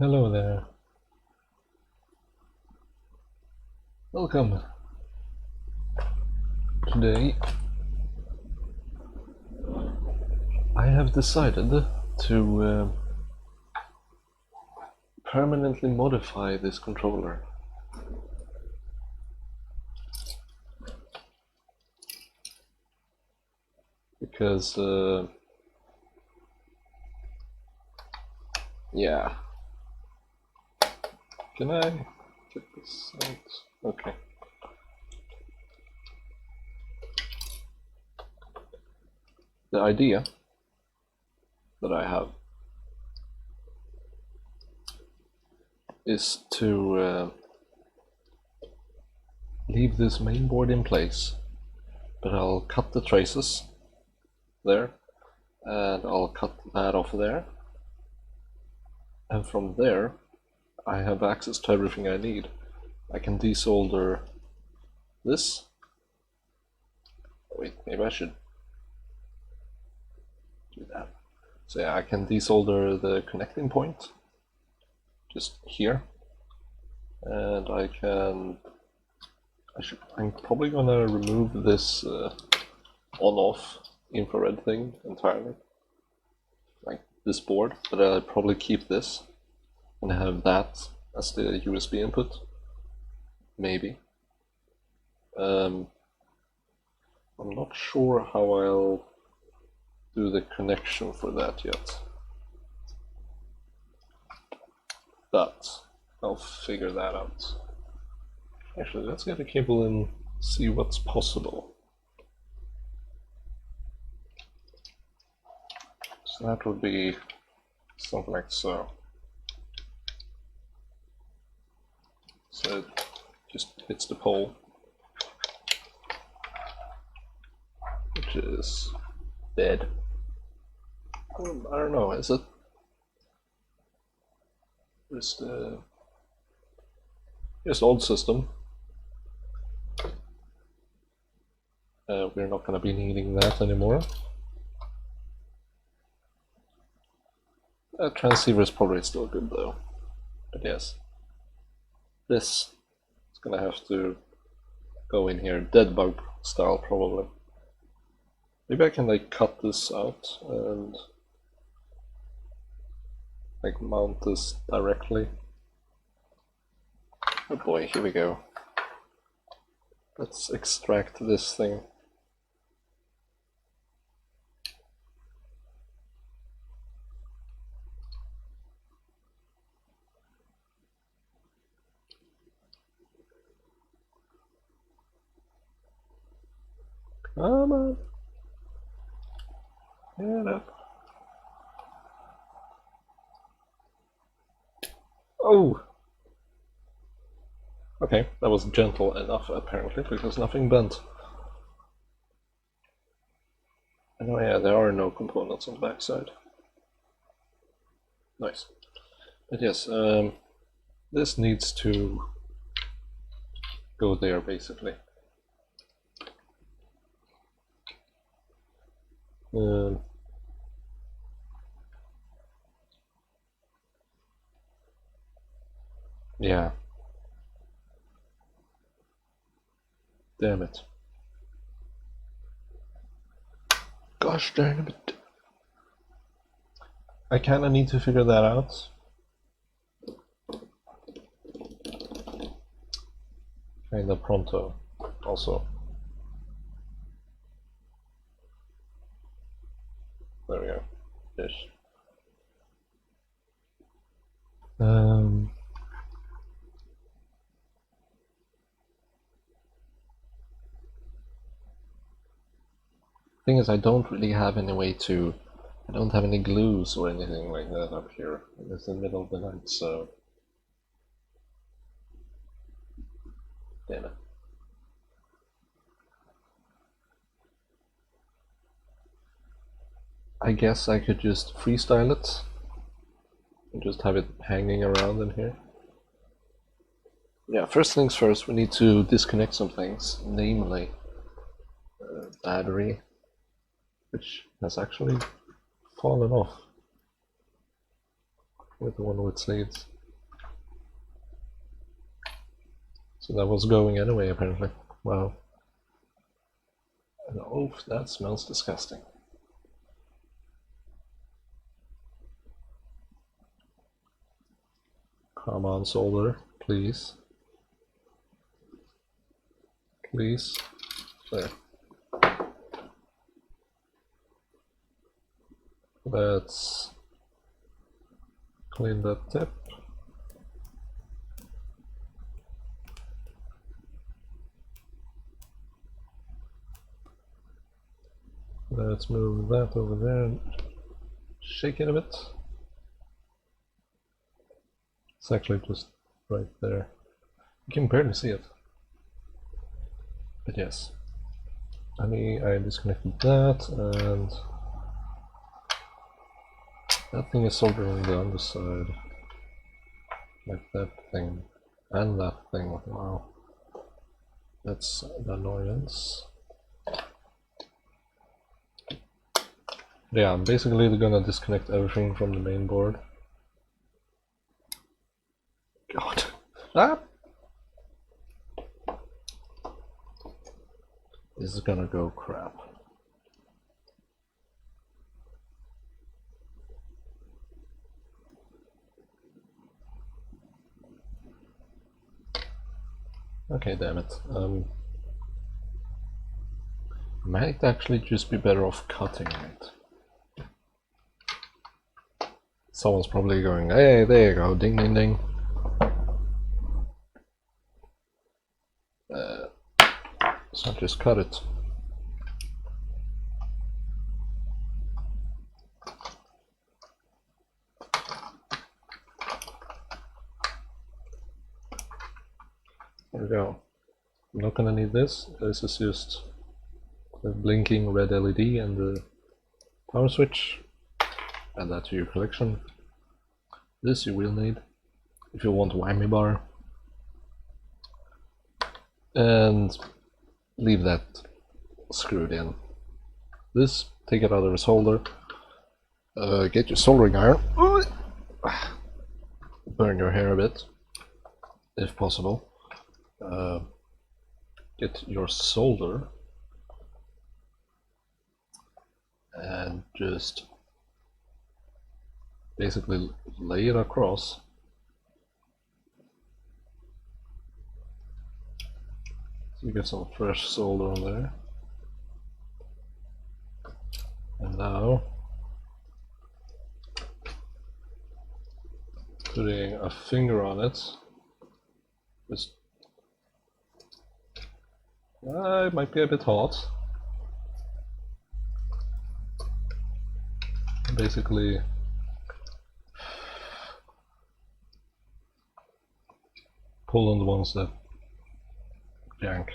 Hello there. Welcome. Today I have decided to permanently modify this controller. Because, yeah. Can I get this out? Okay. The idea that I have is to leave this mainboard in place, but I'll cut the traces there, and I'll cut that off there, and from there I have access to everything I need. I can desolder this. Wait, maybe I should do that. So yeah, I can desolder the connecting point just here, and I'm probably gonna remove this on-off infrared thing entirely, like this board, but I'll probably keep this and have that as the USB input, maybe. I'm not sure how I'll do the connection for that yet, but I'll figure that out. Actually, let's get a cable and see what's possible. So that would be something like so. So it just hits the pole, which is dead. I don't know, is it? Just old system. We're not going to be needing that anymore. Transceiver is probably still good though, but yes. This is going to have to go in here, dead bug style probably. Maybe I can like cut this out and like mount this directly. Oh boy, here we go. Let's extract this thing. Come on. Get up. Oh! Okay, that was gentle enough apparently, because nothing bent. And oh yeah, there are no components on the backside. Nice. But yes, this needs to go there basically. Yeah. Damn it. Gosh darn it. I kinda need to figure that out. Kinda pronto, also. There we go. Ish. Thing is, I don't really have any way to. I don't have any glues or anything like that up here. It's in the middle of the night, so. Damn it. I guess I could just freestyle it and just have it hanging around in here. Yeah, first things first, we need to disconnect some things, namely battery, which has actually fallen off. with the one with seeds. So that was going anyway, apparently. Wow. And oh, that smells disgusting. Come on, solder, please. Please. There. Let's clean that tip. Let's move that over there and shake it a bit. It's actually just right there. You can barely see it. But yes. I disconnected that, and that thing is soldering the underside. Like that thing. And that thing. Wow. That's the annoyance. Yeah, I'm basically gonna disconnect everything from the main board. God. Ah! This is gonna go crap. Okay, damn it. Might actually just be better off cutting it. Someone's probably going, hey, there you go, ding ding ding. So just cut it. There we go. I'm not gonna need this. This is just a blinking red LED and the power switch. Add that to your collection. This you will need if you want whammy bar. And leave that screwed in. This, take it out of its holder. Get your soldering iron. Burn your hair a bit, if possible. Get your solder and just basically lay it across. So you get some fresh solder on there. And now putting a finger on it. Just it might be a bit hot. Basically pull on the ones that jank.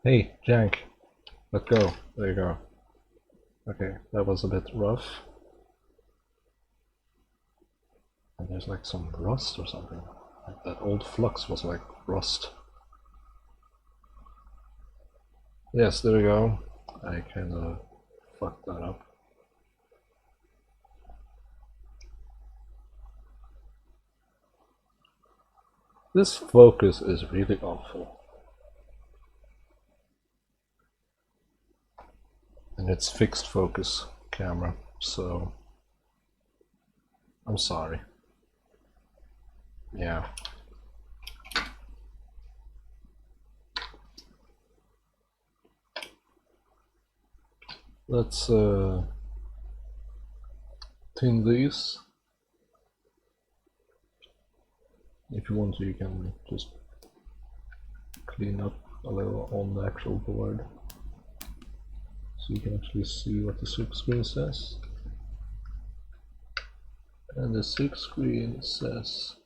Hey, jank. Let go. There you go. Okay, that was a bit rough. And there's like some rust or something. Like that old flux was like rust. Yes, there we go. I kind of fucked that up. This focus is really awful. And it's fixed focus camera, so I'm sorry. Yeah. Let's tin these. If you want to, you can just clean up a little on the actual board, so you can actually see what the silk screen says. And the silk screen says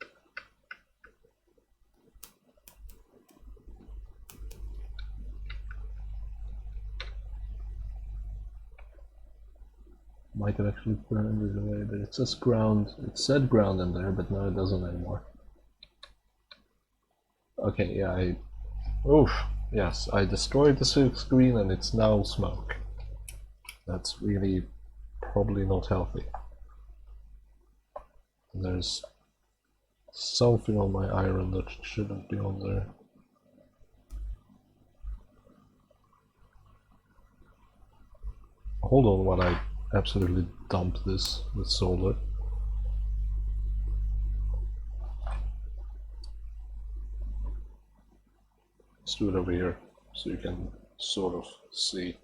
might have actually burned it away, but it says ground. It said ground in there, but now it doesn't anymore. Okay, yeah, oof, yes, I destroyed the silk screen and it's now smoke. That's really probably not healthy. And there's something on my iron that shouldn't be on there. Hold on while I absolutely dump this with solar. Let's do it over here so you can sort of see.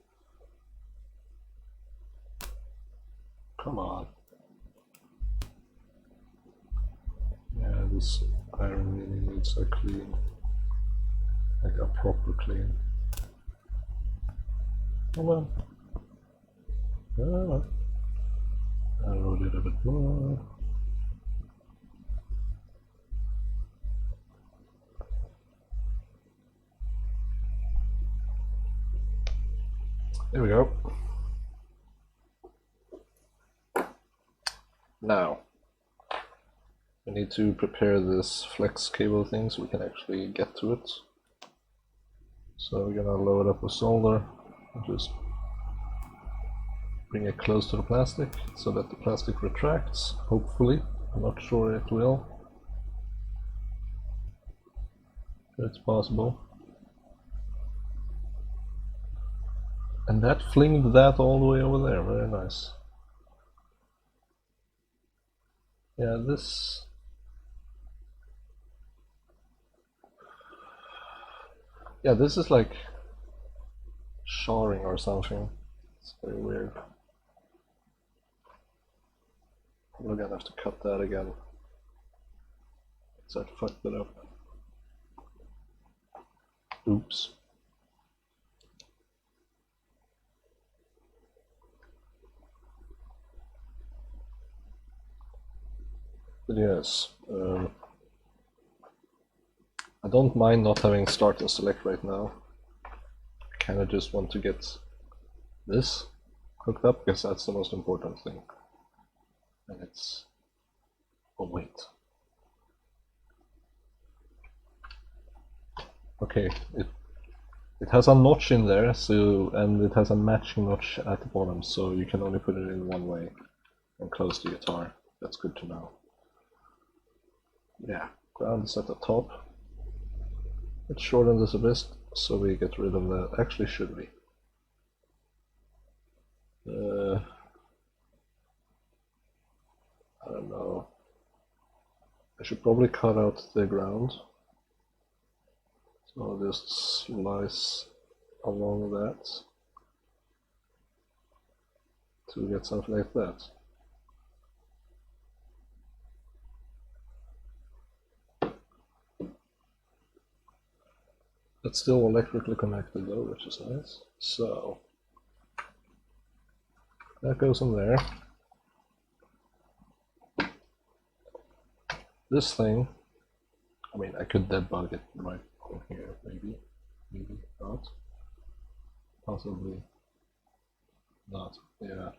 Come on. Yeah, this iron really needs a clean, like a proper clean. Come on. Come on. I wrote it a bit more. There we go. Now, we need to prepare this flex cable thing so we can actually get to it. So we're gonna load up a solder and just bring it close to the plastic so that the plastic retracts, hopefully. I'm not sure it will, but it's possible. And that flinged that all the way over there, very nice. Yeah, this... Yeah, this is like sharding or something. It's very weird. We're gonna have to cut that again. So I fucked it up. Oops. But yes, I don't mind not having start and select right now. I kind of just want to get this hooked up because that's the most important thing. And it's... oh wait. Okay, it has a notch in there, so, and it has a matching notch at the bottom, so you can only put it in one way and close the guitar. That's good to know. Yeah, ground is at the top. Let's shorten this a bit so we get rid of that. Actually, should we? I don't know. I should probably cut out the ground. So I'll just slice along that to get something like that. It's still electrically connected though, which is nice. So that goes in there. This thing, I mean, I could debug it right here, maybe not. Possibly not, yeah.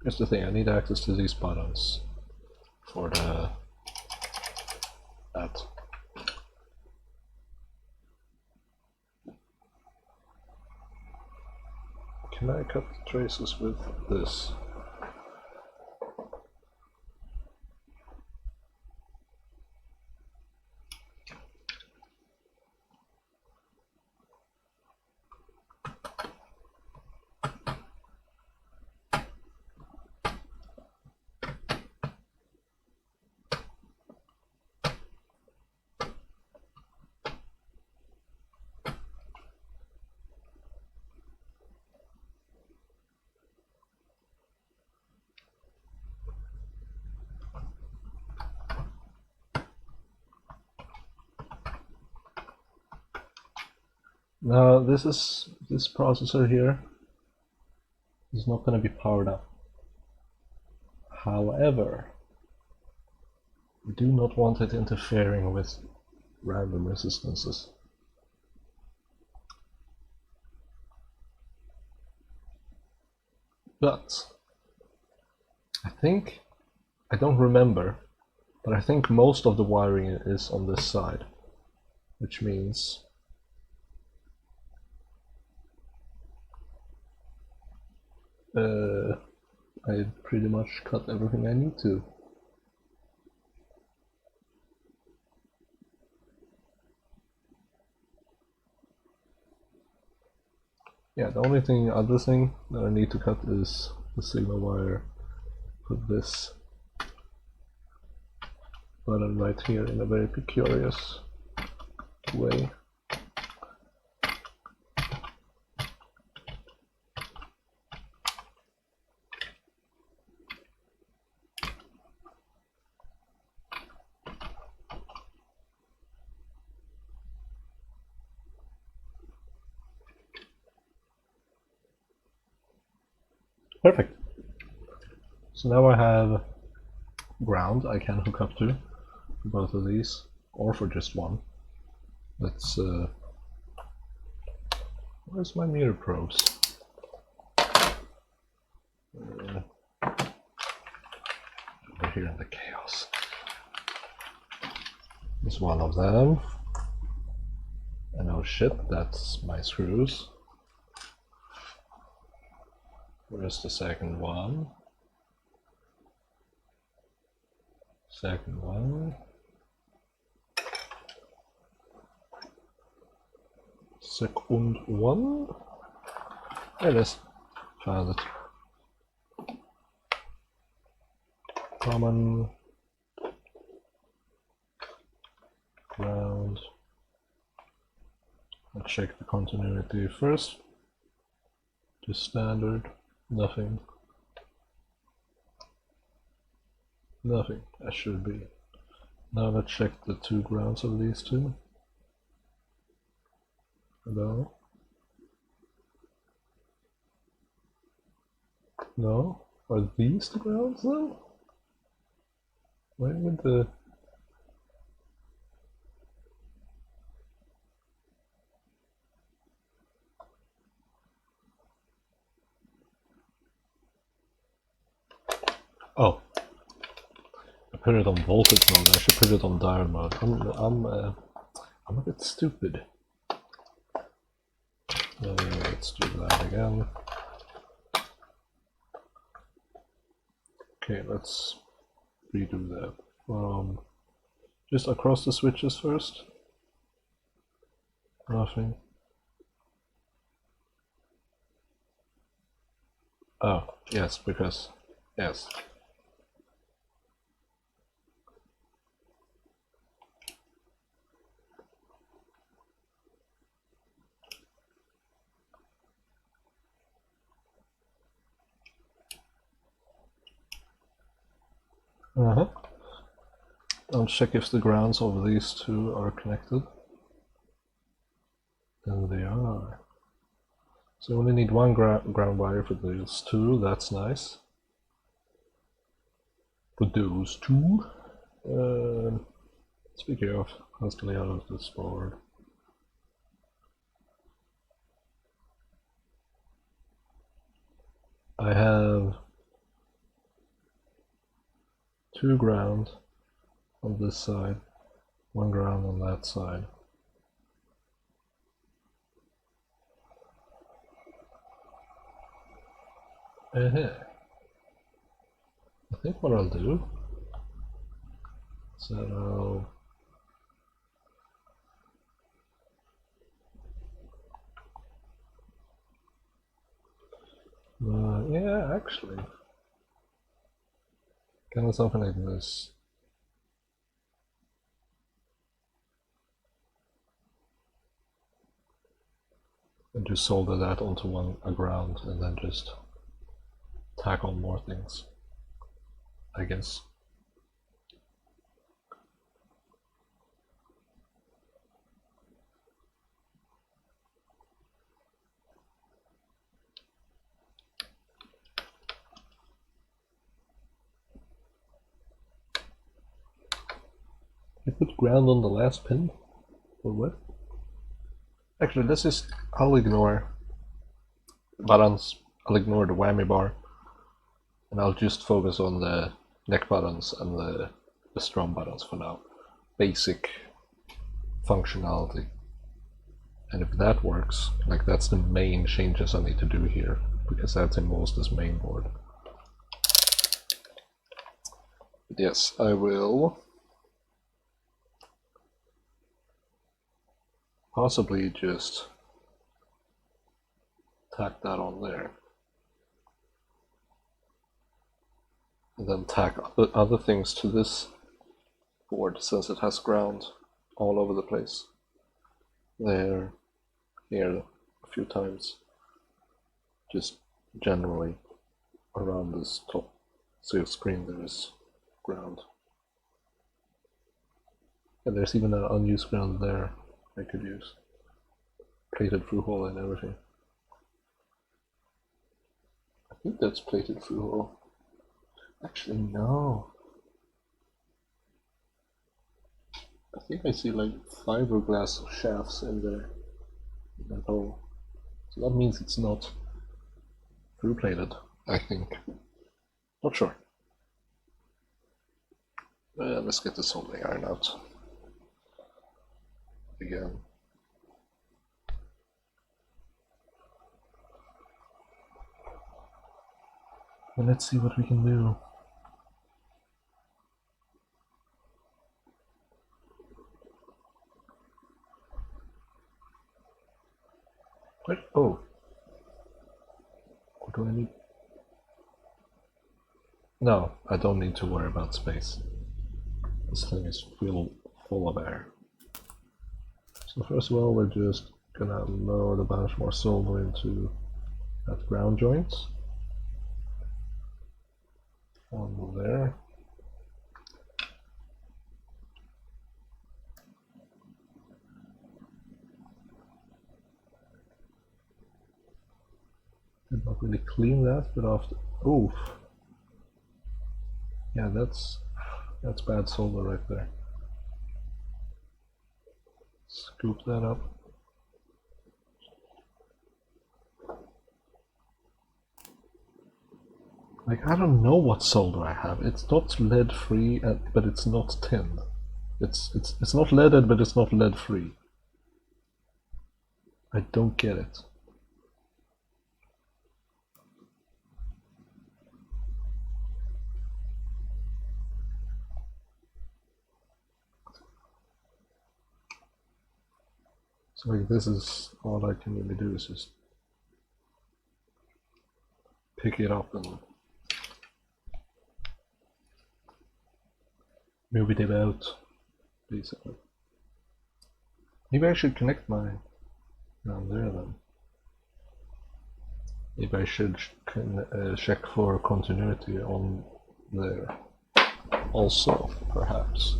Here's the thing, I need access to these buttons for that. Can I cut the traces with this? Now this processor here is not going to be powered up. However, we do not want it interfering with random resistances. But I don't remember, but I think most of the wiring is on this side, which means I pretty much cut everything I need to. Yeah, the only other thing that I need to cut is the signal wire for this button right here in a very peculiar way. Perfect. So now I have ground I can hook up to for both of these, or for just one. Let's where's my meter probes? Over here in the chaos. There's one of them. And oh shit, that's my screws. Where's the second one? Second one. Second one. There it is. Found it. Common. Ground. I'll check the continuity first. Just standard. Nothing. Nothing. That should be. Now let's check the two grounds of these two. Hello? No? Are these the grounds then? Where would the... Oh. I put it on voltage mode. I should put it on diode mode. I'm a bit stupid. Let's do that again. Okay, let's redo that. Just across the switches first. Nothing. Oh, yes, because, yes. I'll check if the grounds of these two are connected. And they are. So we only need one ground wire for those two, that's nice. For those two. Speaking of, let's get out of this board. I have two ground on this side, one ground on that side. I think what I'll do is that yeah, actually, kind of something like this. And just solder that onto a ground and then just tack on more things, I guess. I put ground on the last pin, or what? Actually, I'll ignore buttons, I'll ignore the whammy bar, and I'll just focus on the neck buttons and the strum buttons for now. Basic functionality. And if that works, like that's the main changes I need to do here, because that's involves this main board. But yes, I will possibly just tack that on there. And then tack other things to this board since it has ground all over the place. There, here, a few times. Just generally around this top silk screen there is ground. And there's even an unused ground there I could use. Plated through hole and everything. I think that's plated through hole. Actually, no. I think I see like fiberglass shafts in there, in that hole. So that means it's not through plated, I think. Not sure. Let's get the soldering iron out again. And let's see what we can do. What? Oh. What do I need? No, I don't need to worry about space. This thing is full of air. So first of all, we're just gonna load a bunch more solder into that ground joint. One there. Did not really clean that, but after, oof. Yeah, that's bad solder right there. Scoop that up. Like, I don't know what solder I have. It's not lead free, but it's not tin. It's not leaded, but it's not lead free. I don't get it. So like, this is all I can really do is just pick it up and move it about, basically. Maybe I should connect my down there then. Maybe I should check for continuity on there also, perhaps.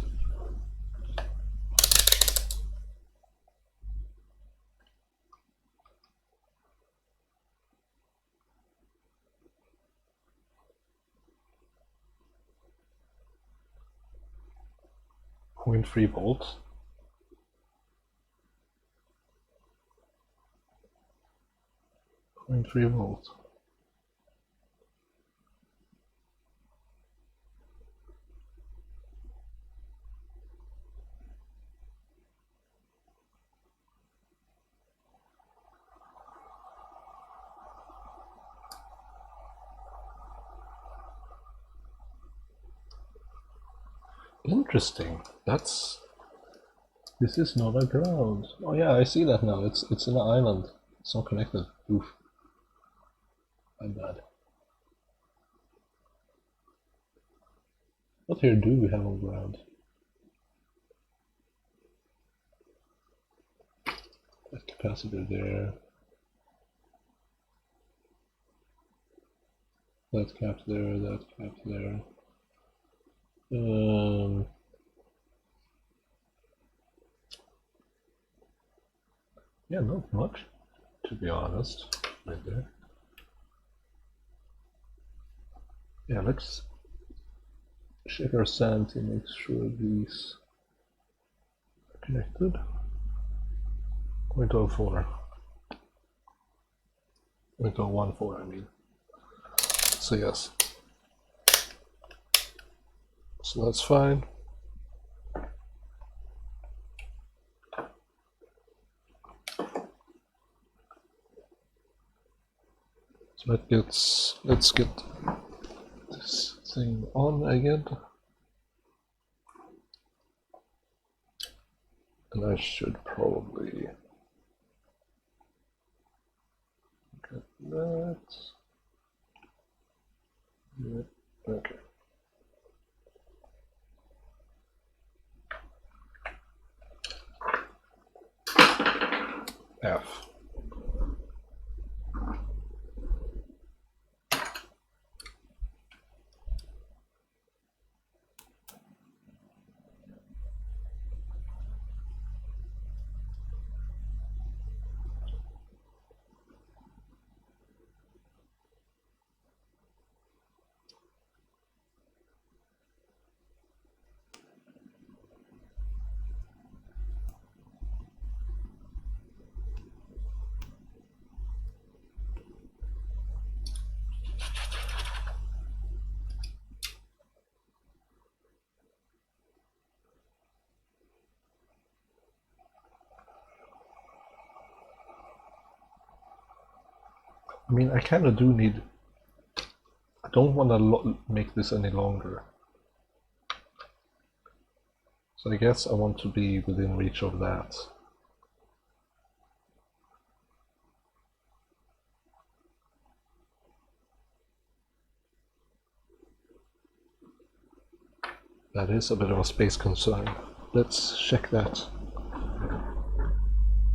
Point 0.3 volts. Point 0.3 volts. Interesting. This is not a ground. Oh yeah, I see that now. It's an island. It's not connected. Oof. My bad. What here do we have on ground? That capacitor there. That cap there, that cap there. Yeah, not much, to be honest, right there. Yeah, let's check our sand to make sure these are connected. 0.04. 0.014, I mean. So yes. So that's fine. Let's get this thing on again. And I should probably get that. Yeah, okay. F. I mean, I kind of do need. I don't want to make this any longer. So I guess I want to be within reach of that. That is a bit of a space concern. Let's check that.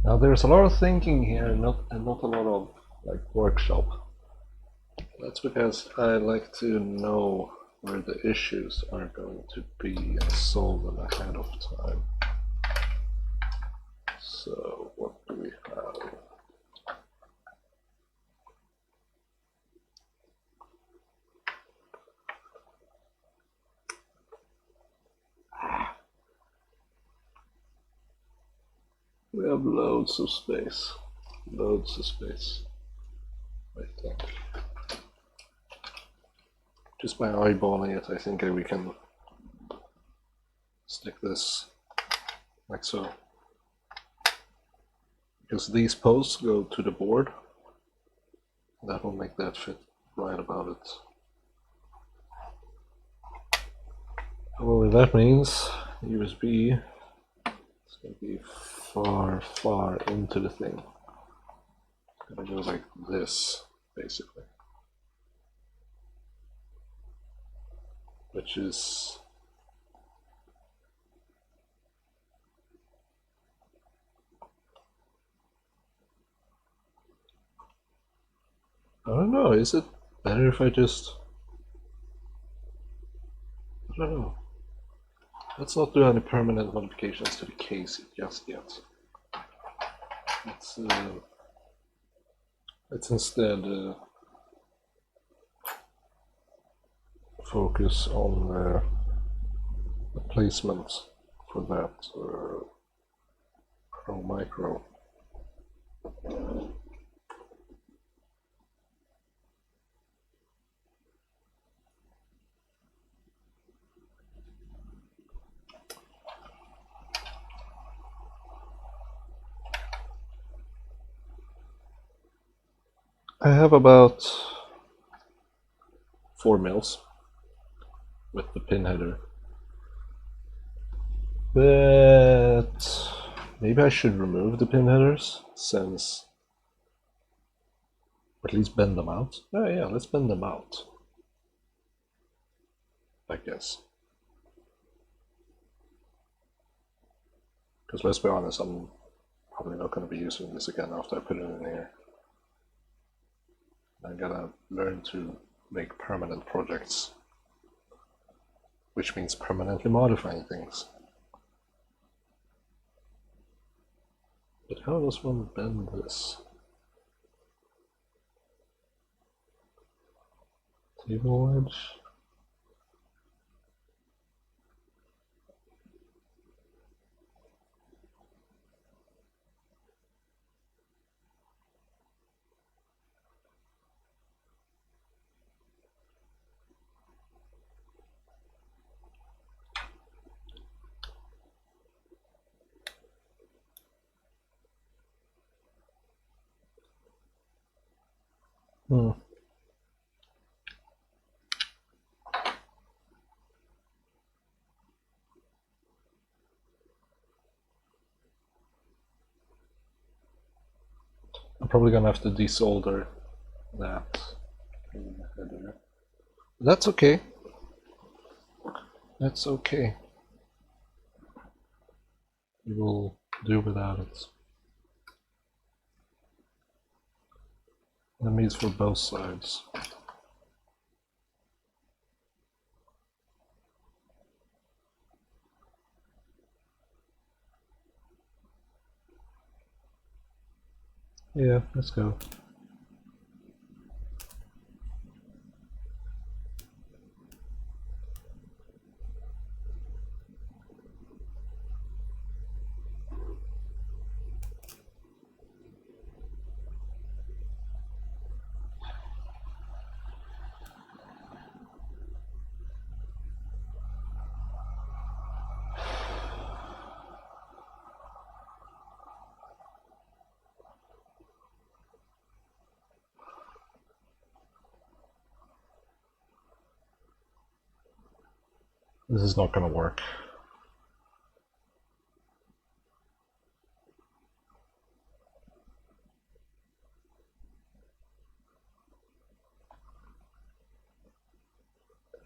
Now there's a lot of thinking here, and not a lot of like workshop. That's because I like to know where the issues are going to be and solve them ahead of time. So what do we have? We have loads of space. Loads of space, I think. Just by eyeballing it, I think we can stick this like so. Because these posts go to the board. That will make that fit right about it. Well, that means USB is going to be far into the thing. It's going to go like this, basically. Which is I don't know, is it better if I just I don't know. Let's not do any permanent modifications to the case just yet. Let's instead focus on the placement for that Pro Micro. I have about 4 mils with the pin header. But maybe I should remove the pin headers since, or at least bend them out. Oh yeah, let's bend them out, I guess. Because let's be honest, I'm probably not going to be using this again after I put it in here. I gotta learn to make permanent projects, which means permanently modifying things. But how does one bend this? Table edge? I'm probably gonna have to desolder that in the header. That's okay. That's okay. We will do without it. That means for both sides. Yeah, let's go. This is not gonna work.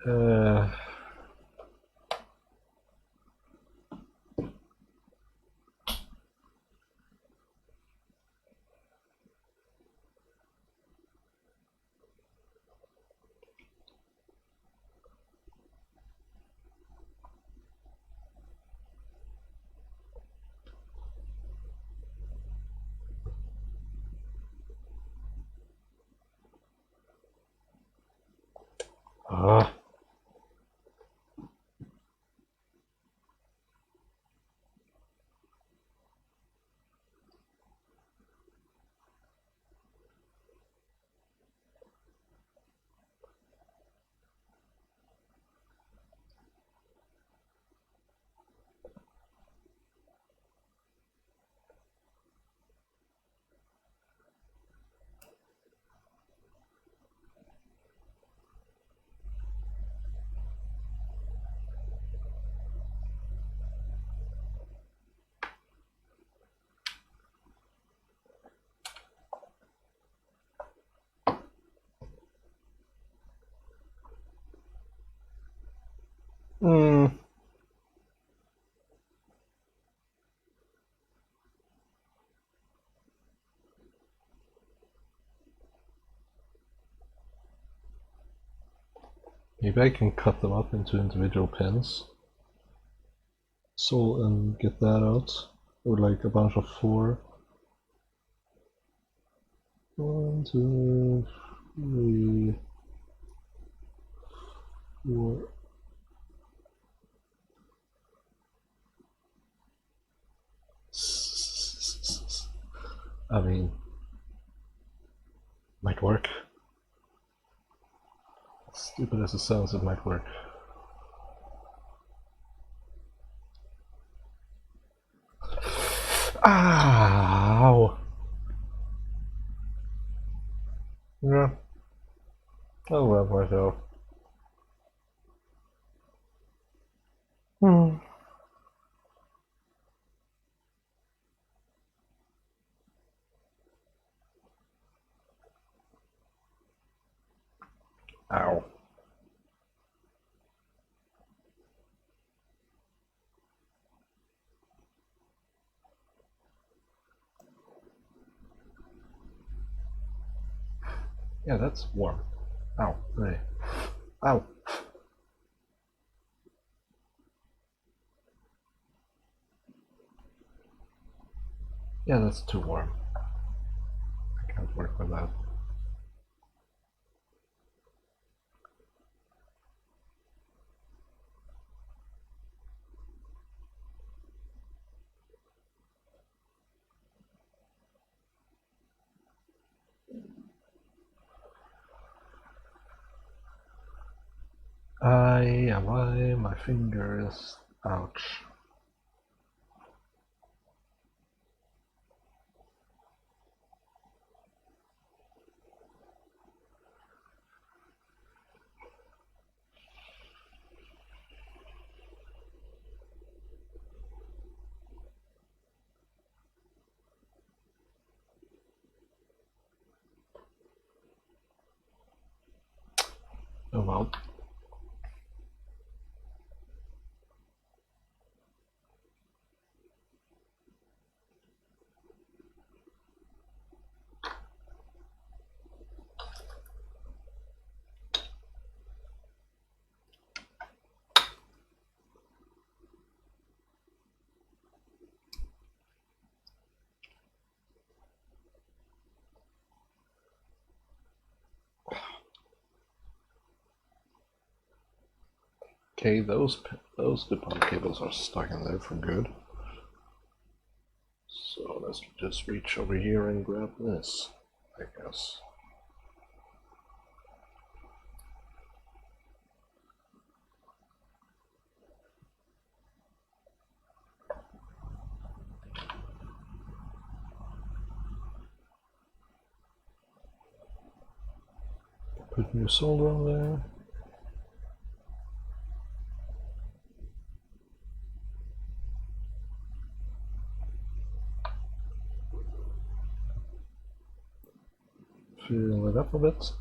Uh, ah. Hmm. Maybe I can cut them up into individual pins. So, and get that out. Or like a bunch of 4. 1, 2, 3, 4. I mean, might work. Stupid as it sounds, it might work. Ow! Yeah. I'll love myself. Hmm. Ow. Yeah, that's warm. Ow. Hey. Ow. Yeah, that's too warm. I can't work with that. Why my fingers? Ouch. Oh well. Okay, those dipole cables are stuck in there for good. So let's just reach over here and grab this, I guess. Put new solder on there. Fill it up a bit.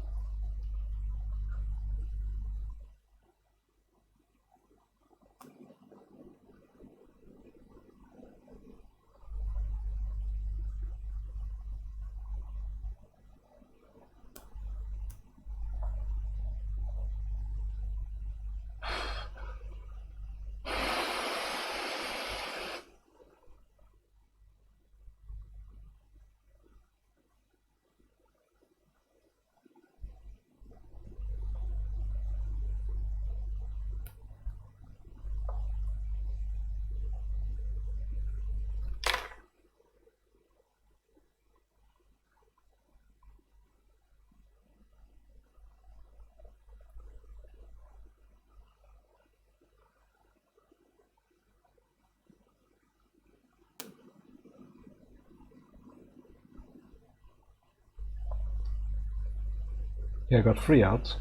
Yeah, I got 3 out.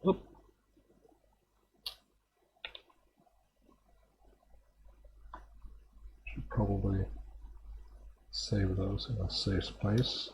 Oop. Should probably save those in a safe place.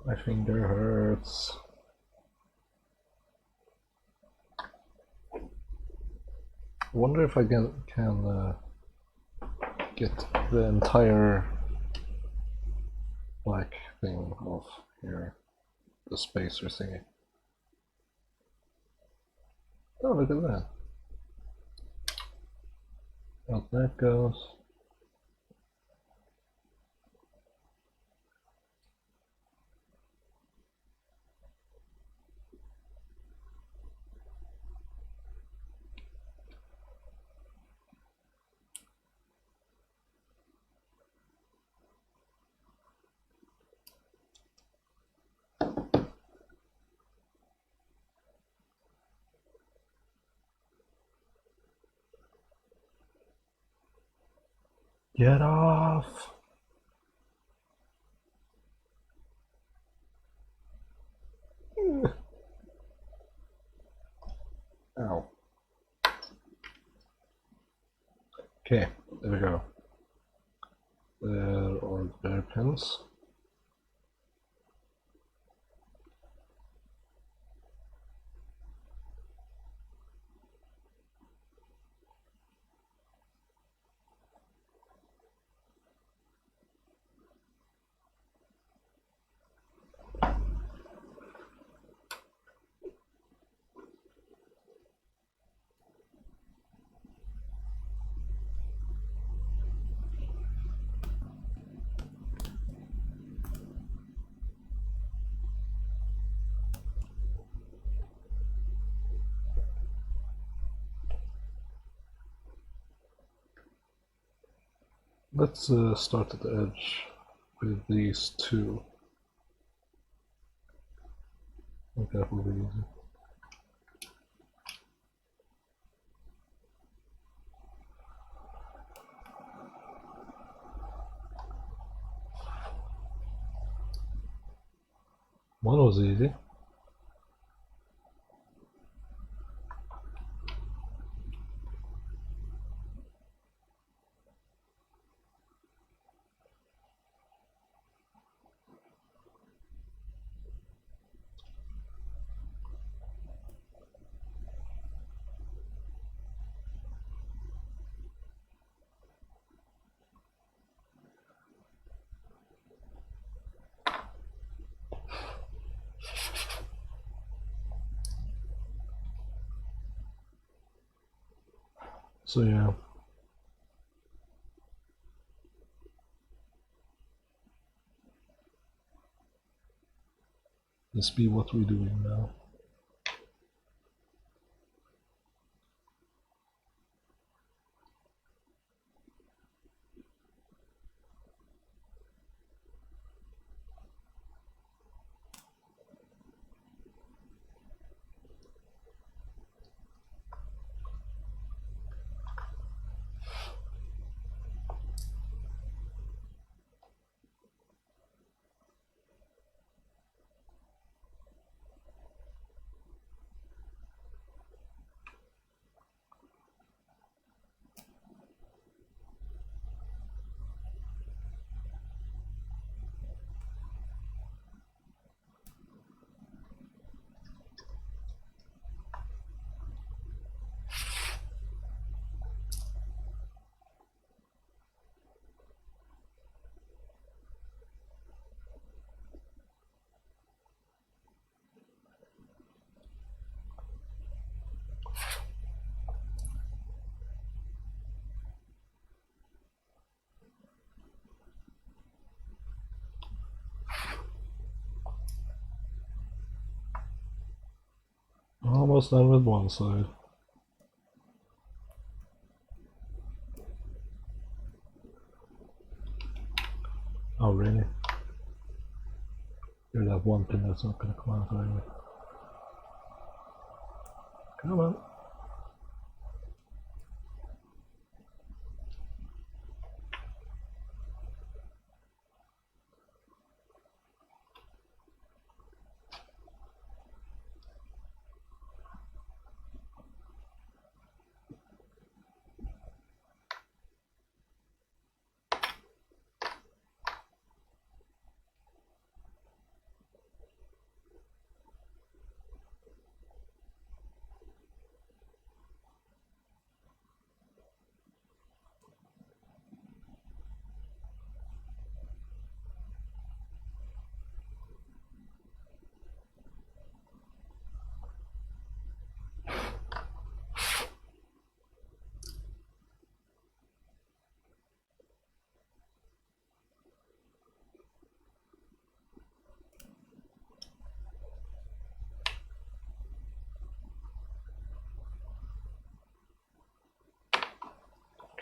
My finger hurts. I wonder if I can get the entire black thing off here, the spacer thingy. Oh, look at that. Out that goes. Get off! Ow. Okay, there we go. There are bare pins. Let's start at the edge with these two. I think that will be easy. One was easy. So yeah. This be what we're doing now. Almost done with one side. Oh really? You're that one pin that's not gonna come out anyway. Come on.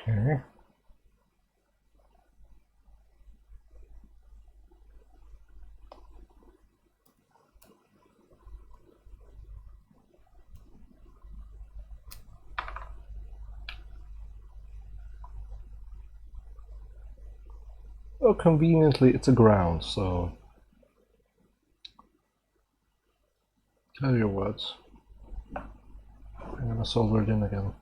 Okay. Oh, conveniently, it's a ground, so tell you what, I'm gonna solder it in again.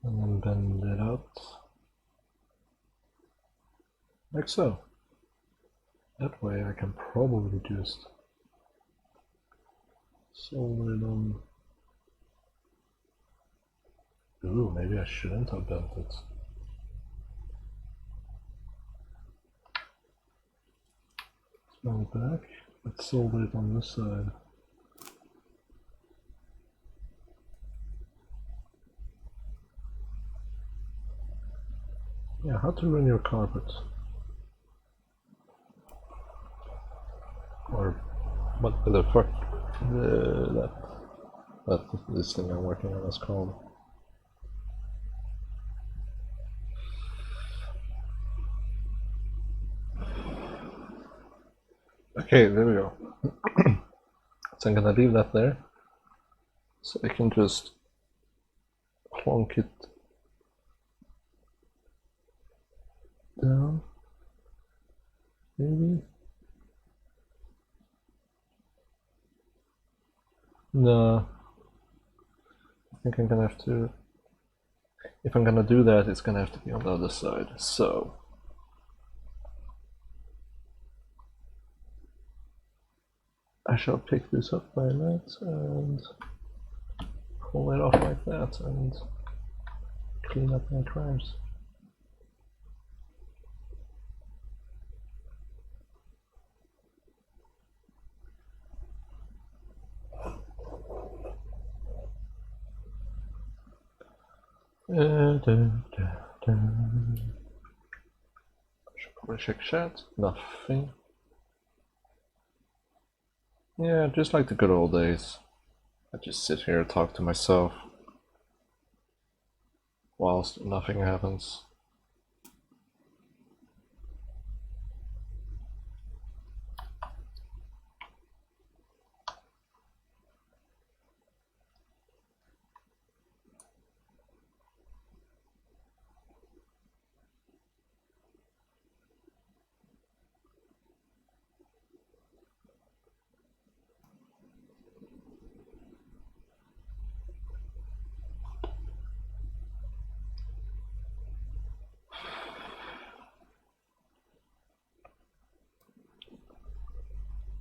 And then bend it out, like so. That way I can probably just solder it on. Ooh, maybe I shouldn't have bent it. Spin it back. Let's solder it on this side. Yeah, how to run your carpet. What the fuck? That this thing I'm working on is called. Okay, there we go. So I'm gonna leave that there, so I can just plonk it down, maybe. No, I think I'm gonna have to. If I'm gonna do that, it's gonna have to be on the other side. So. I shall pick this up by that and pull it off like that and clean up my crimes. I should probably check chat. Nothing. Yeah, just like the good old days. I just sit here and talk to myself whilst nothing happens.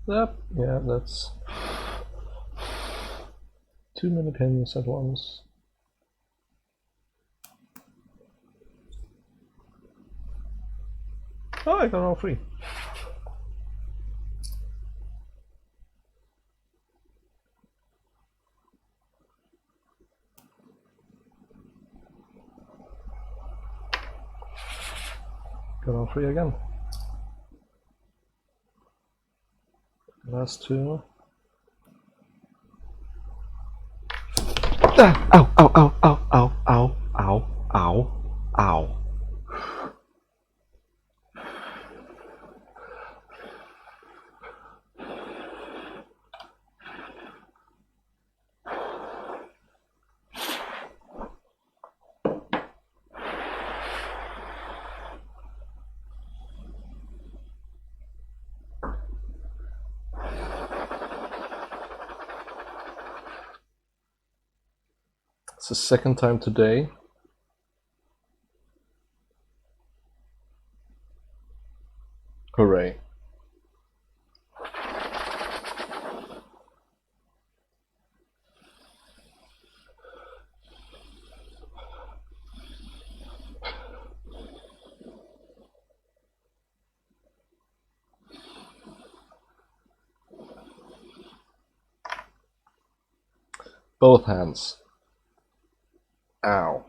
Yep, yeah, that's too many pins at once. Oh, I got all three. Got all three again. Last two. Ah, ow, ow, ow, ow, ow, ow, ow, ow, ow. It's the second time today. Hooray. Both hands. Ow.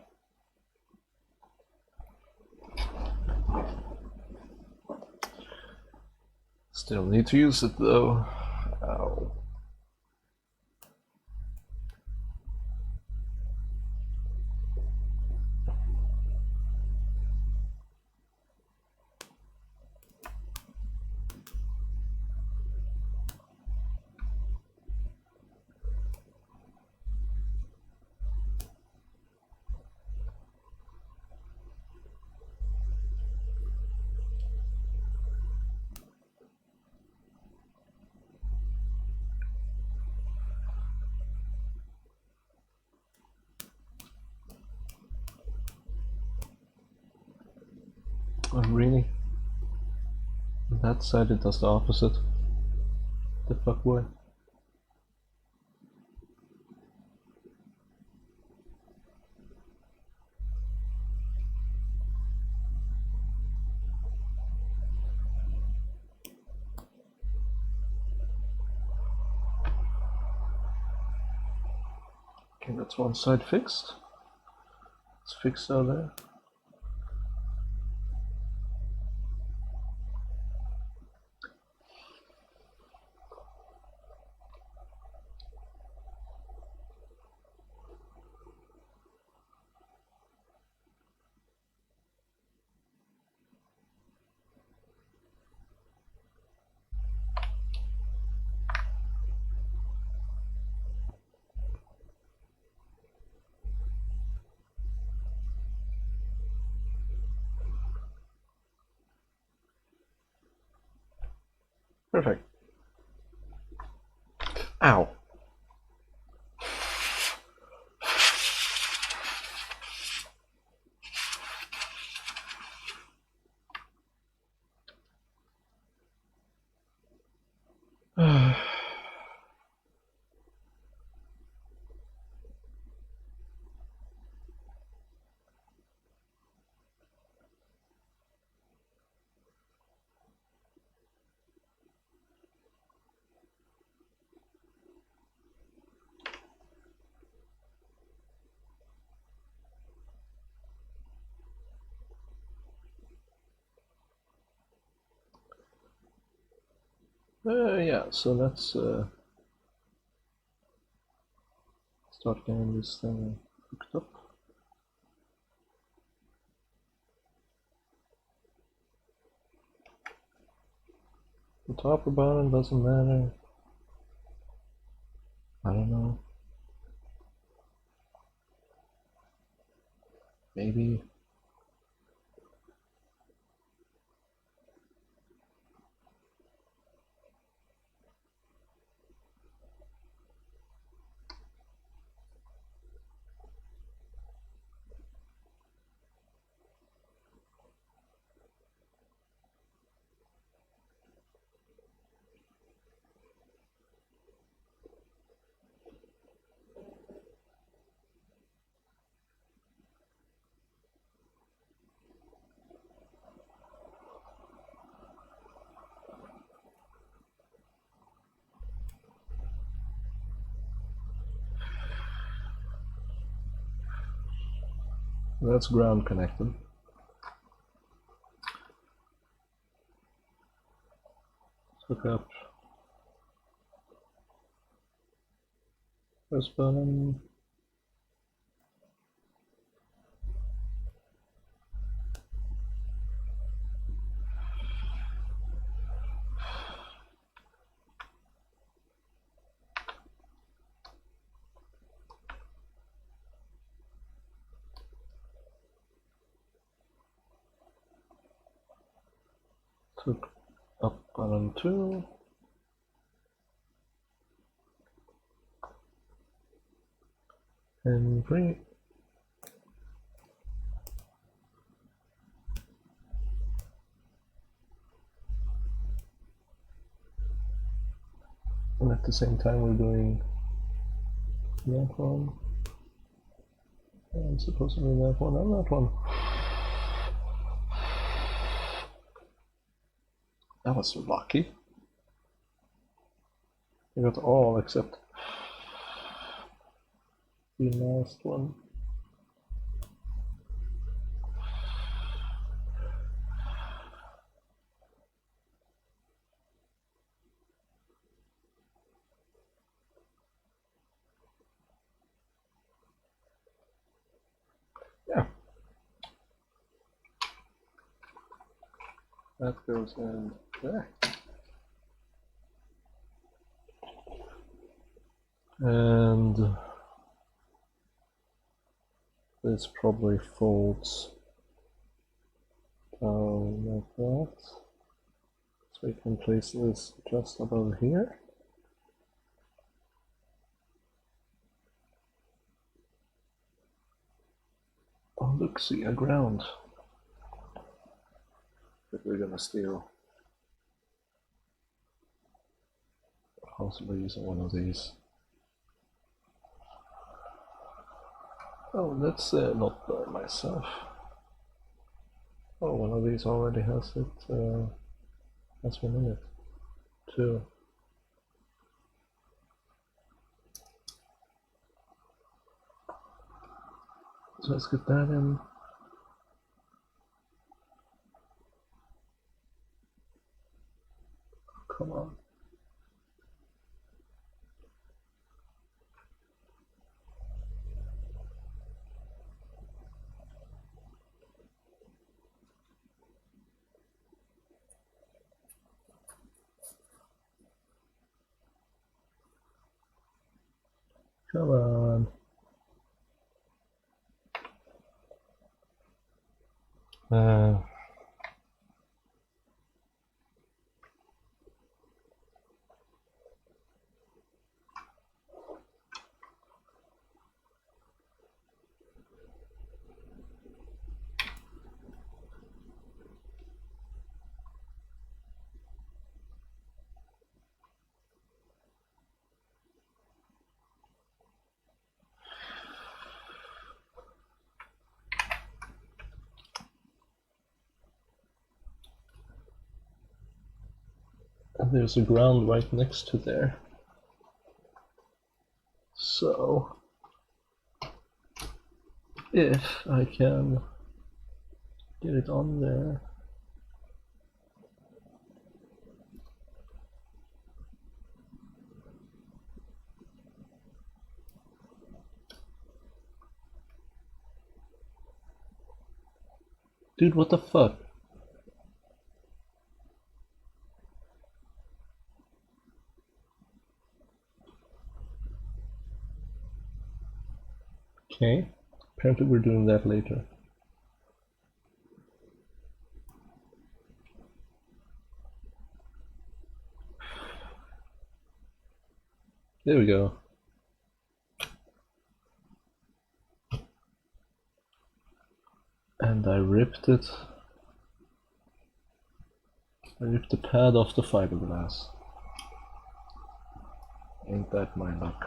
Still need to use it though. Ow. Oh, really? That side it does the opposite. The fuck way. Okay, that's one side fixed. It's fixed out there. Perfect. Ow. Yeah, so let's start getting this thing hooked up. The top or bottom doesn't matter. I don't know. Maybe. That's ground connected. Let's hook up first button. Hook up button 2. And 3. And at the same time we're doing that one. And supposed to be that one and that one. That was lucky. I got all except the last one. Yeah. That goes in there. And this probably folds down like that. So we can place this just above here. Oh look, see a ground that we're gonna steal. Possibly using one of these. Oh, let's not burn myself. Oh, one of these already has it. Has one in it. 2. So let's get that in. Come on. Come on. there's a ground right next to there. So if I can get it on there. Dude, what the fuck? Okay, apparently we're doing that later. There we go. And I ripped it. I ripped the pad off the fiberglass. Ain't that my luck?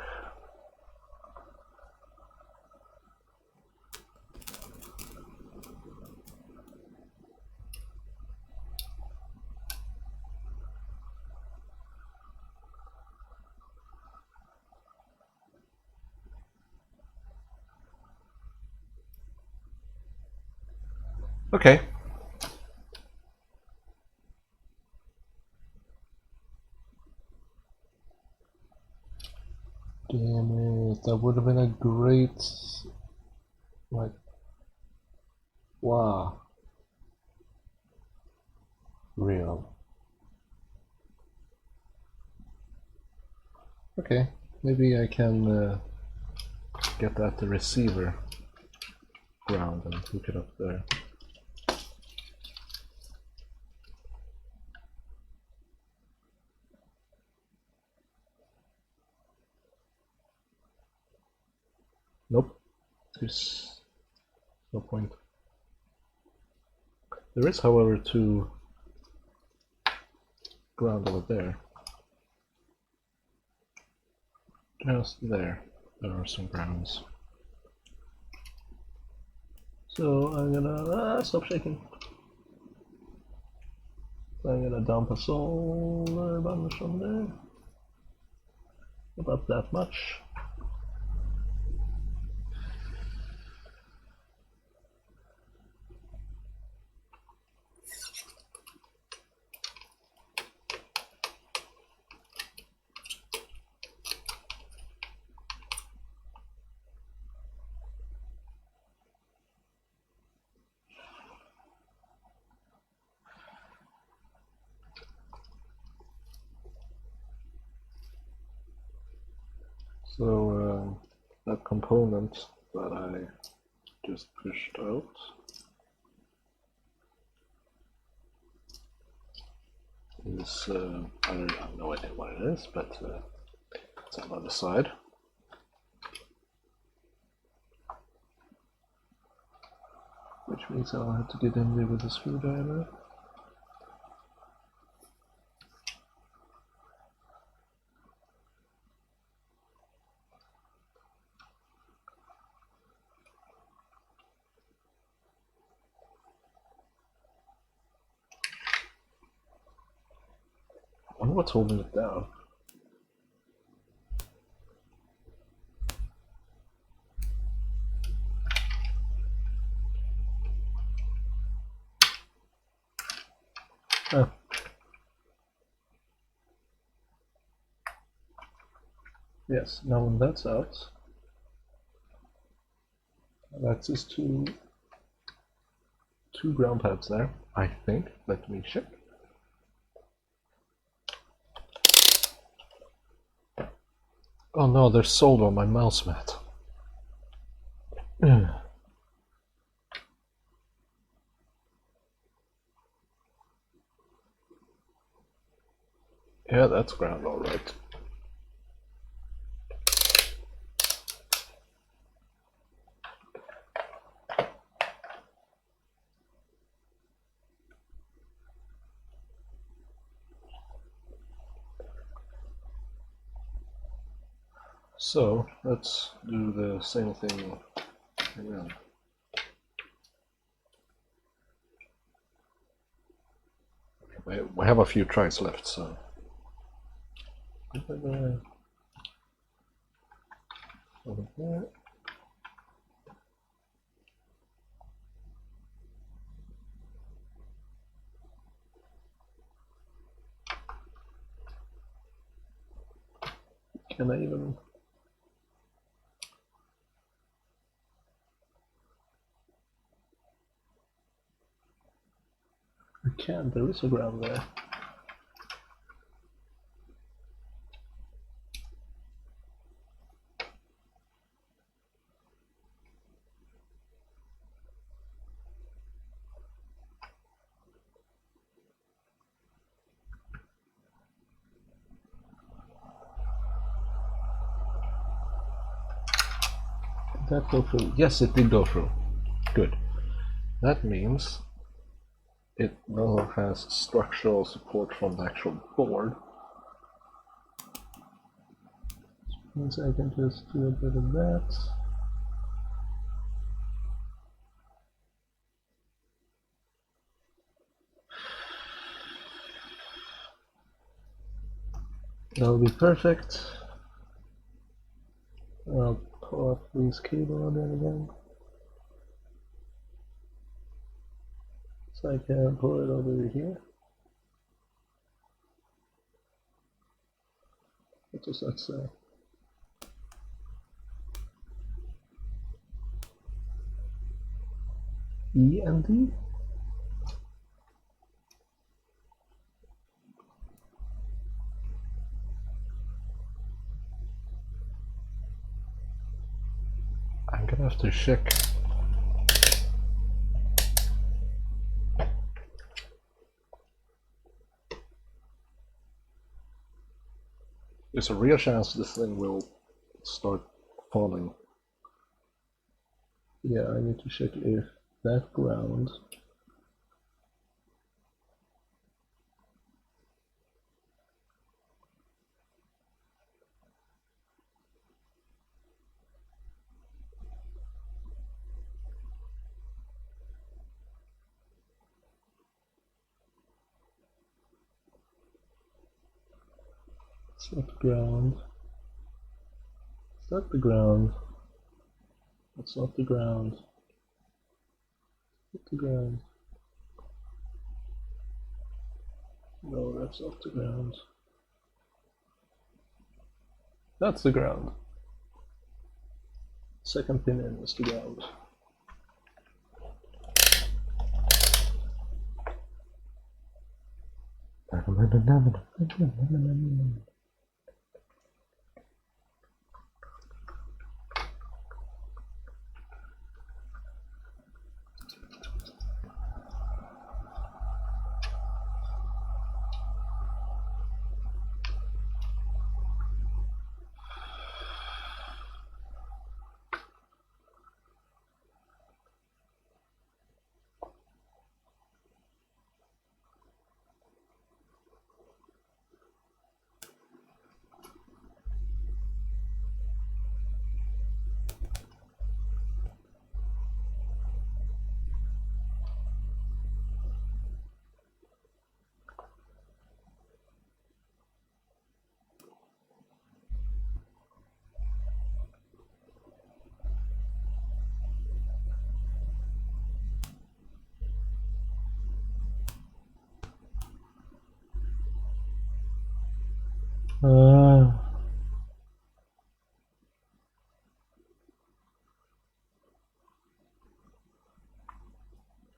Okay. Damn it, that would have been a great, like, wow. Real. Okay, maybe I can get at the receiver ground and hook it up there. Nope, there's no point. There is, however, two ground over there. Just there are some grounds. So I'm gonna stop shaking. So I'm gonna dump a solar bunch on there. About that much. So that component that I just pushed out is, I have no idea what it is, but it's on the other side. Which means I'll have to get in there with a screwdriver. I wonder what's holding it down. Oh. Yes, now when that's out, that's just two ground pads there, I think. Let me check. Oh no, they're sold on my mouse mat. Yeah, that's ground all right. So let's do the same thing again. We have a few tries left, so Over there. Can I even? I can't, there is a ground there. Did that go through? Yes, it did go through. Good. That means it now has structural support from the actual board. Which means I can just do a bit of that. That'll be perfect. I'll pull up this cable again. So I can pull it over here. What does that say? E and D? I'm gonna have to check. There's a real chance this thing will start falling. Yeah, I need to check if that ground it's not the ground. Is that the ground? That's not the ground. Not the ground. No, that's not the ground. That's the ground. Second pin in is the ground.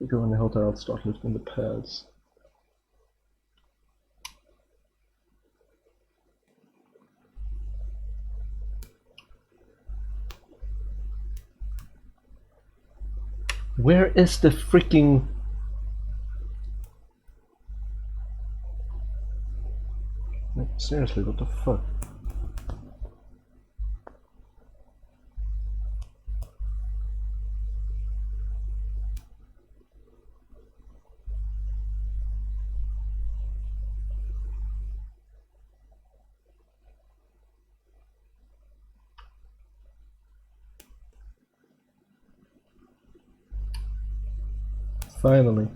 I go in the hotel, I'll start lifting the pads. Where is the freaking... Seriously, what the fuck? Finally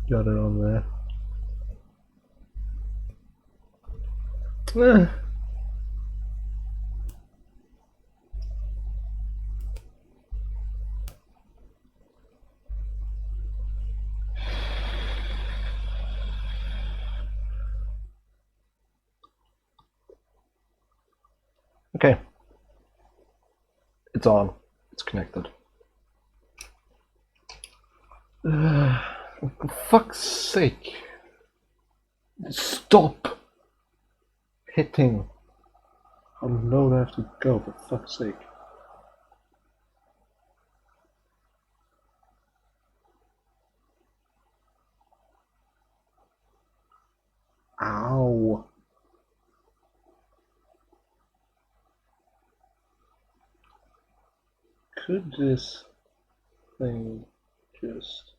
got it on there. Eh. Okay. It's on. It's connected. For fuck's sake. Stop hitting. How low do I have to go, for fuck's sake? Ow. Could this thing just...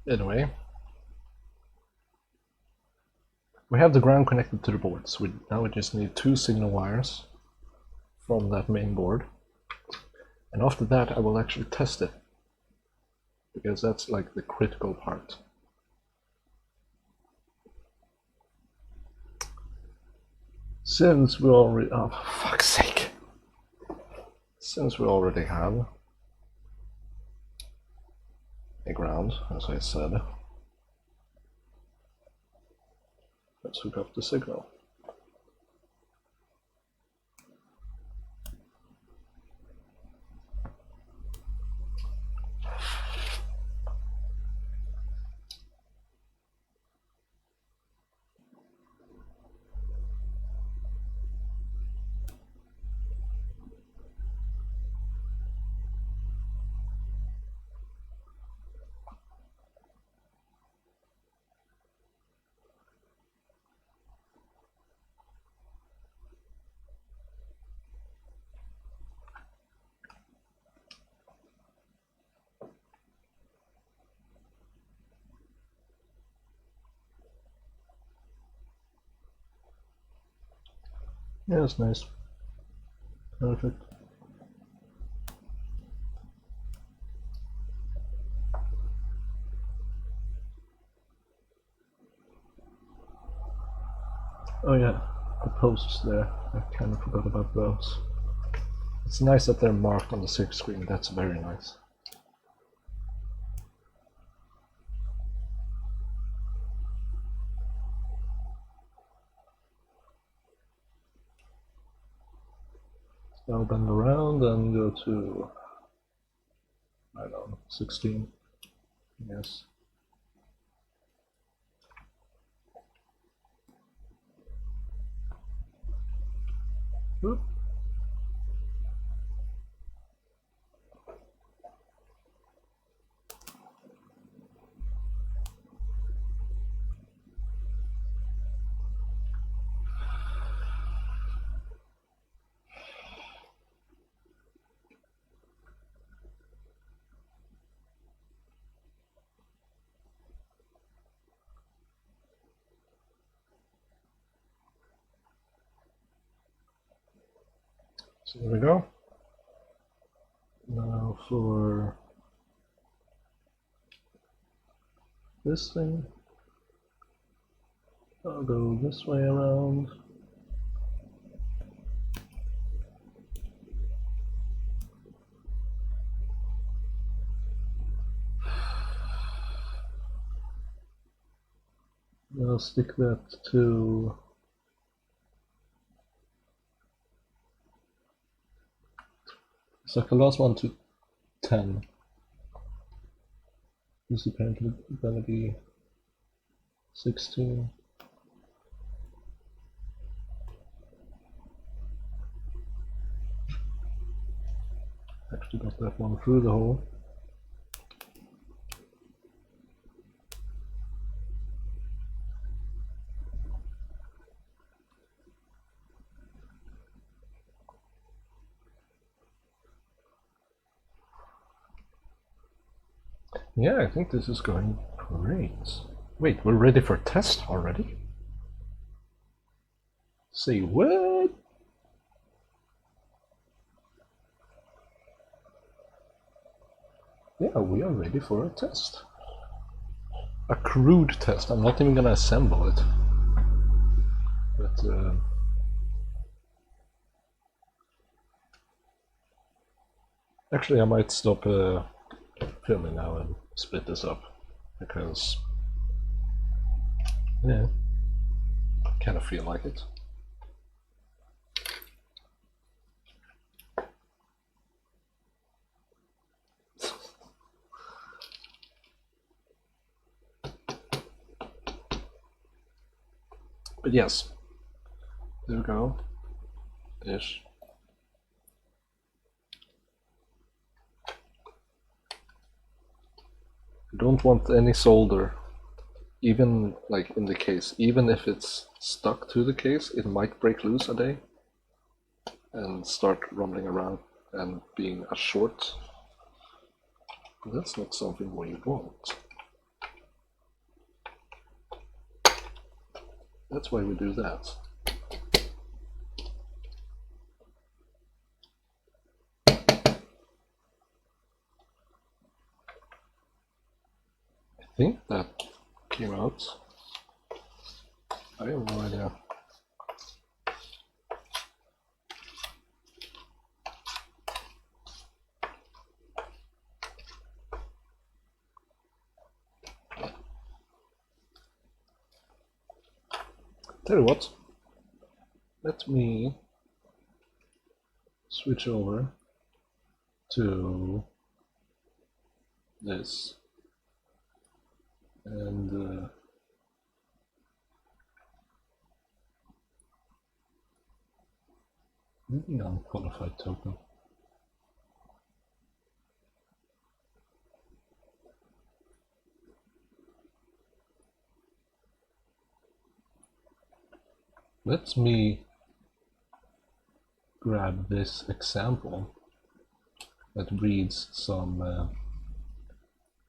Anyway, we have the ground connected to the board, so now we just need 2 signal wires from that main board. And after that, I will actually test it, because that's like the critical part. Since we already, oh, for fuck's sake. Since we already have a ground, as I said, let's hook up the signal. Yeah, that's nice. Perfect. Oh yeah, the posts there. I kind of forgot about those. It's nice that they're marked on the 6 screen. That's very nice. Now bend around and go to, I don't know, 16. Yes. Oop. So there we go. Now for this thing, I'll go this way around. I'll stick that to set the last one to 10. This is apparently gonna be 16. Actually got that one through the hole. Yeah, I think this is going great. Wait, we're ready for test already? Say what? Yeah, we are ready for a test. A crude test. I'm not even gonna assemble it. But actually, I might stop filming now and split this up because yeah, kind of feel like it. But yes, there we go. Ish. You don't want any solder, even like in the case. Even if it's stuck to the case, it might break loose a day and start rumbling around and being a short. That's not something we want. That's why we do that. I think that came out. I have no idea. Tell you what, let me switch over to this and maybe unqualified token. Let me grab this example that reads some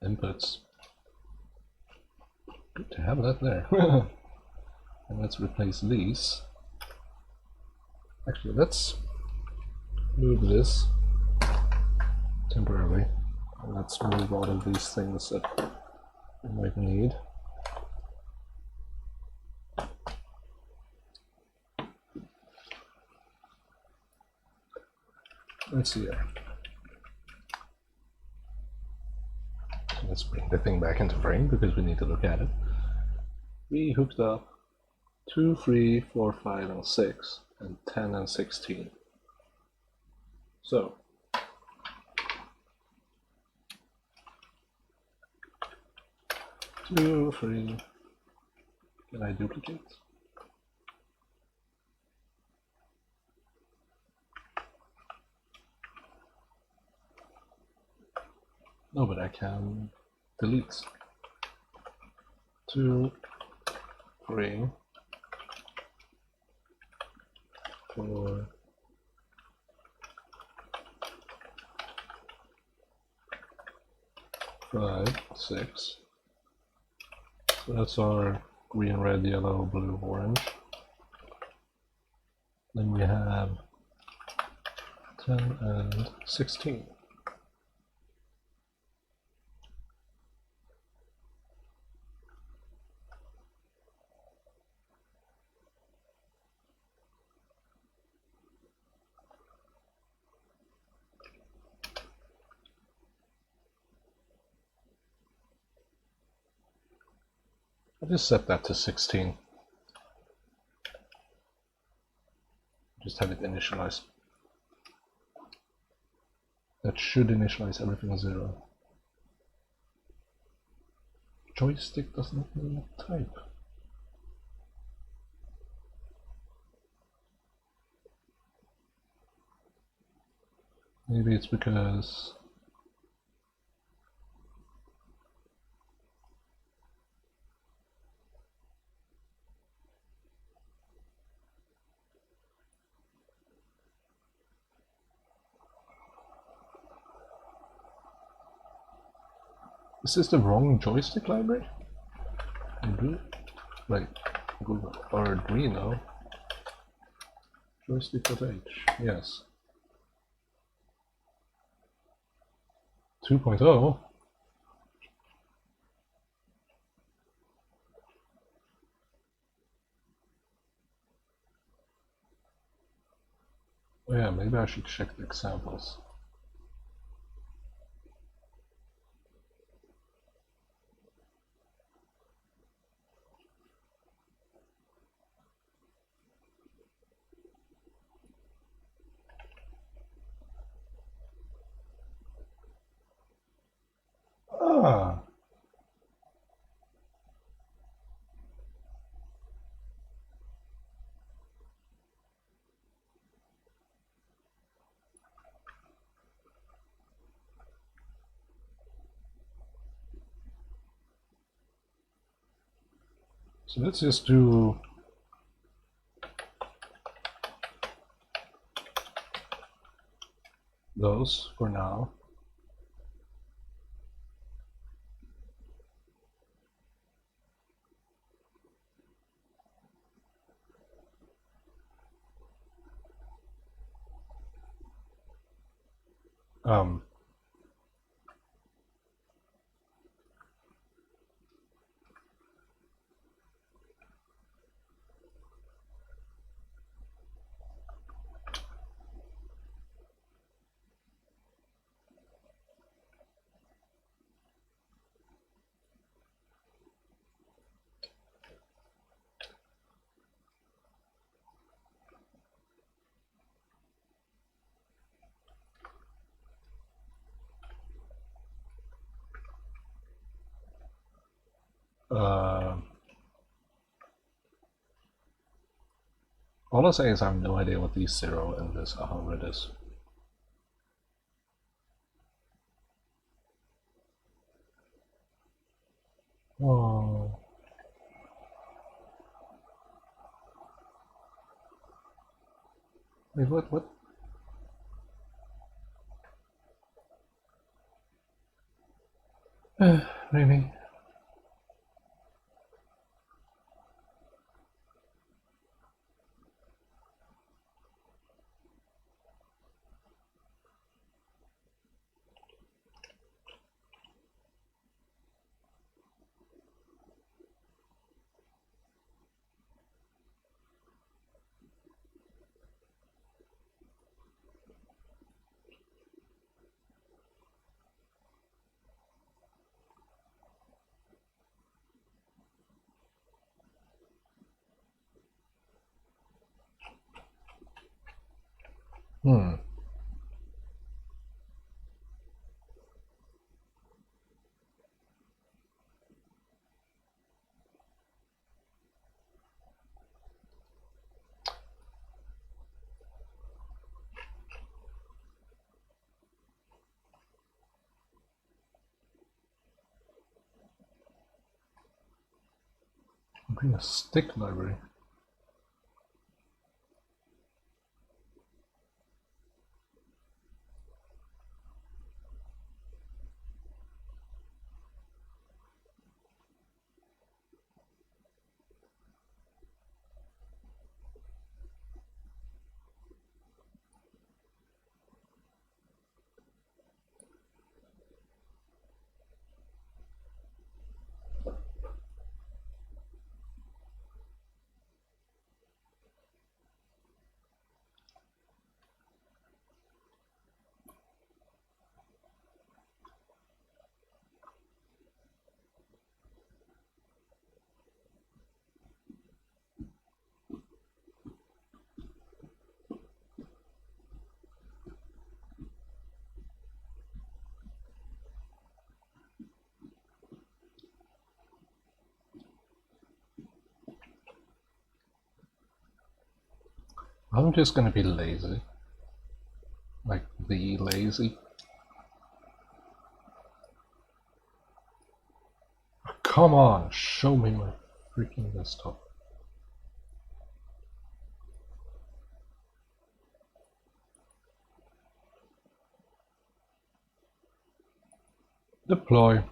inputs. Good to have that there. And let's replace these. Actually, let's move this temporarily. And let's move all of these things that we might need. Let's see here. So let's bring the thing back into frame because we need to look at it. We hooked up 2, 3, 4, 5, and 6, and 10 and 16. So, two, 3, can I duplicate? No, but I can delete. 2, 3, 4, 5, 6. So that's our green, red, yellow, blue, orange. Then we have 10 and 16. I'll just set that to 16. Just have it initialize. That should initialize everything 0. Joystick does not know what type. Maybe it's because Is this the wrong joystick library? Like Google or Arduino? Joystick.h, yes. 2.0? Oh, yeah, maybe I should check the examples. Ah, so let's just do those for now. Um, uh, all I'll say is I have no idea what these 0 and this 100 is. Oh. Wait, what? Really? Hmm. Bring a stick library. I'm just gonna be lazy. Like, the lazy. Come on, show me my freaking desktop. Deploy.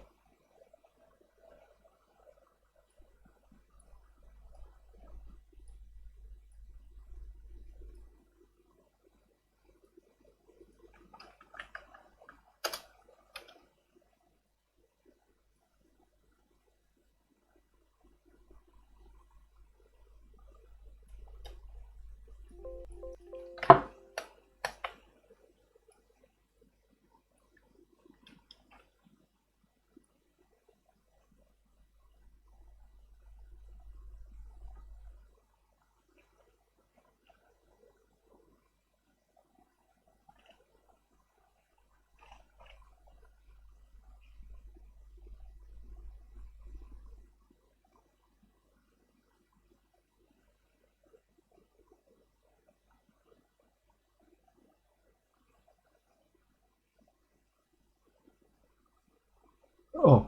Oh.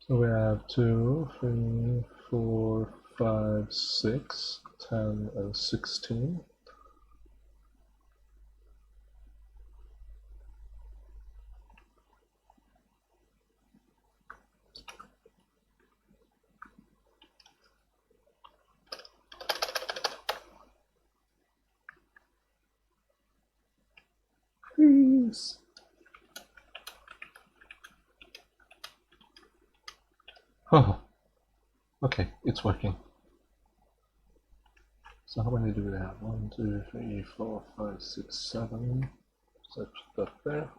So we have 2, 3, 4, 5, 6, 10, and 16. Please. Oh, okay, it's working. So how many do we have? 1, 2, 3, 4, 5, 6, 7. Set that there.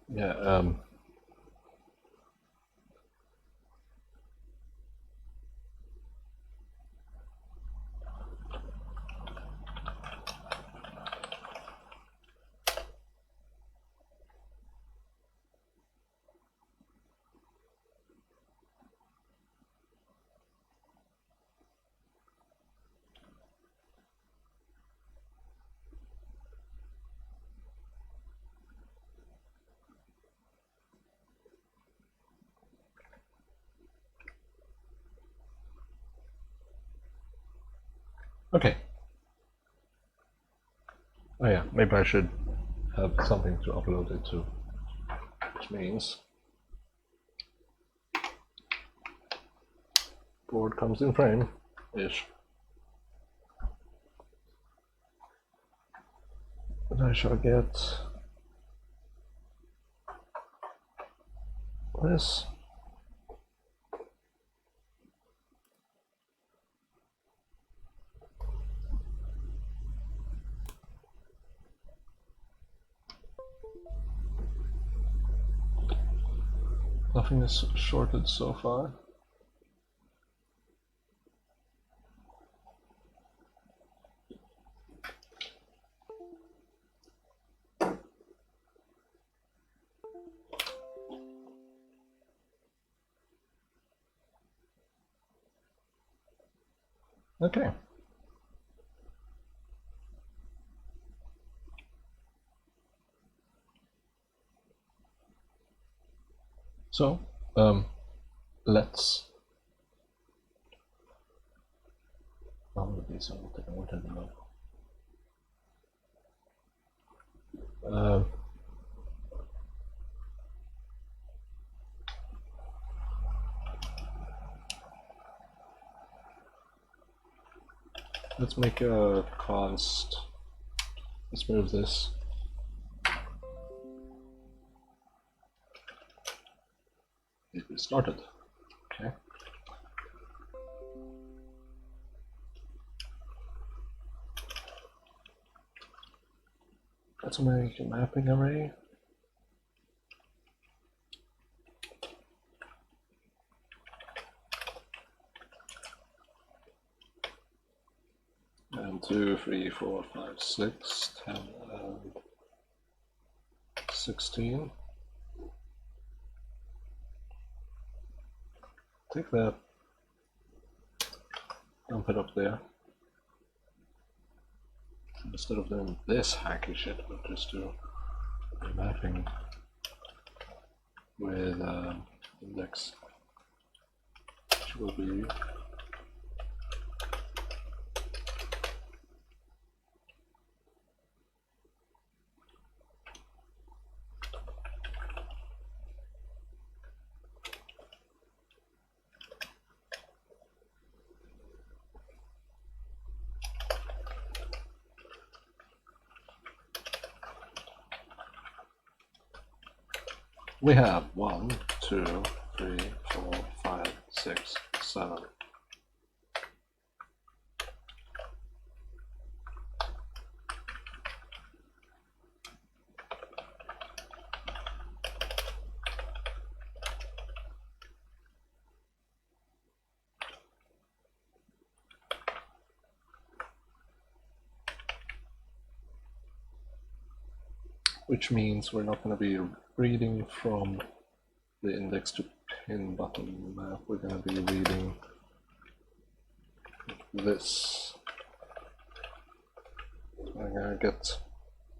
Yeah, okay. Oh yeah, maybe I should have something to upload it to, which means board comes in frame-ish. But I shall get this. Nothing is shorted so far. Okay. So, let's. Oh, these are what I wanted to know. Let's make a const. Let's move this. It started. Okay. Let's make a mapping array. And 2, 3, 4, 5, 6, 10, and 16. Take that, dump it up there. Instead of doing this hacky shit, we'll just do a mapping with index, which will be we have 1, 2, 3, 4, 5, 6, 7. which means we're not going to be reading from the index to pin button map. We're going to be reading this. I'm going to get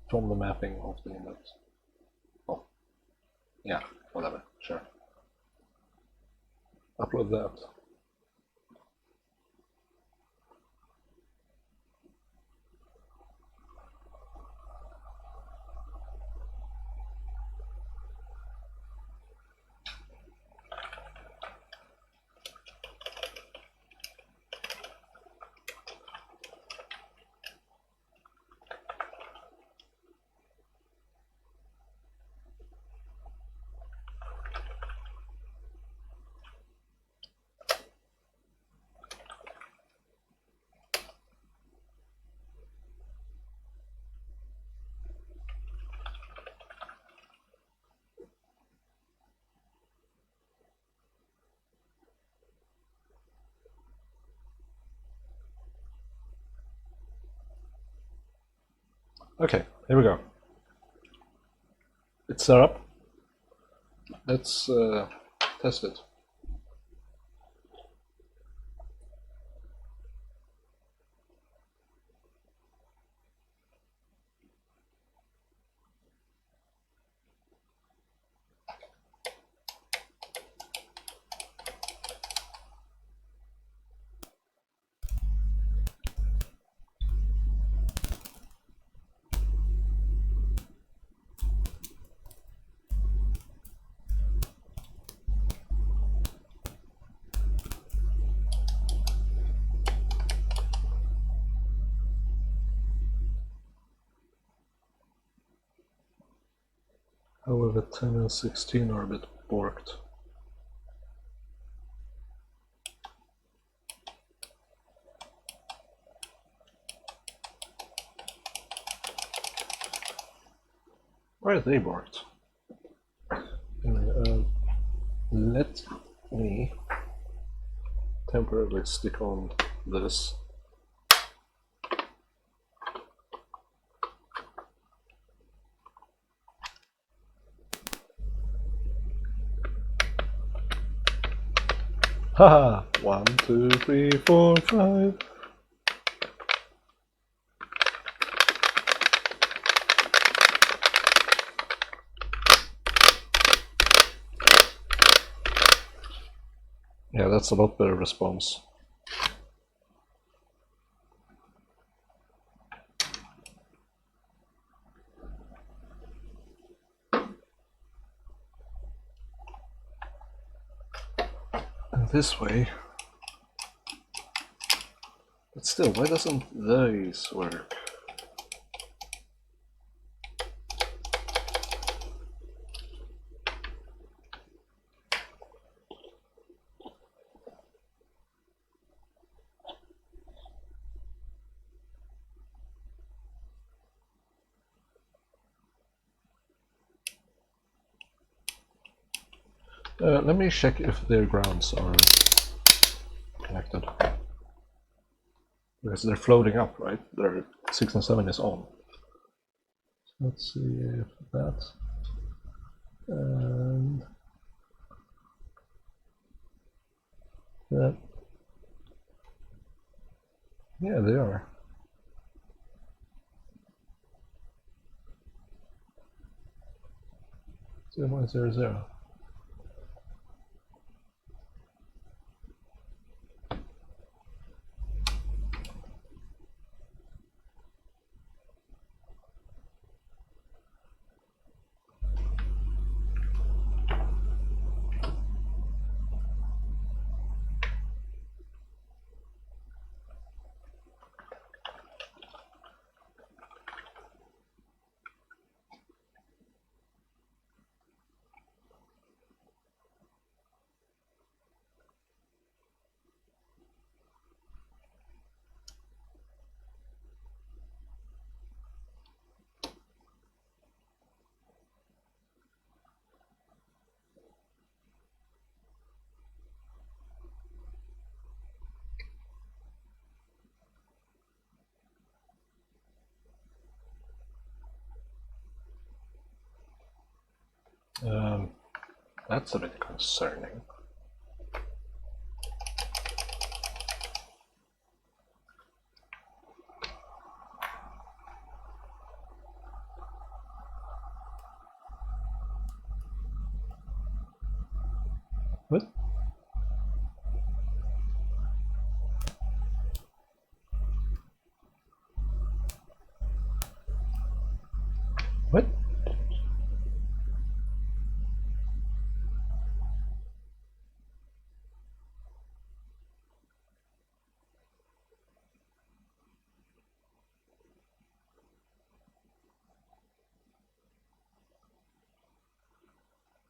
from the mapping of the index. Oh, yeah, whatever, sure. Upload that. Okay, here we go. It's set up. Let's test it. However, 10 and 16 are a bit borked. Why are they borked? Anyway, let me temporarily stick on this. Haha! 1, 2, 3, 4, 5. Yeah, that's a lot better response. And this way. But still, why doesn't these work? Let me check if their grounds are connected. Because they're floating up, right? Their 6 and 7 is on. Let's see if that. And that. Yeah, they are. 0.00. That's a bit concerning. What? What?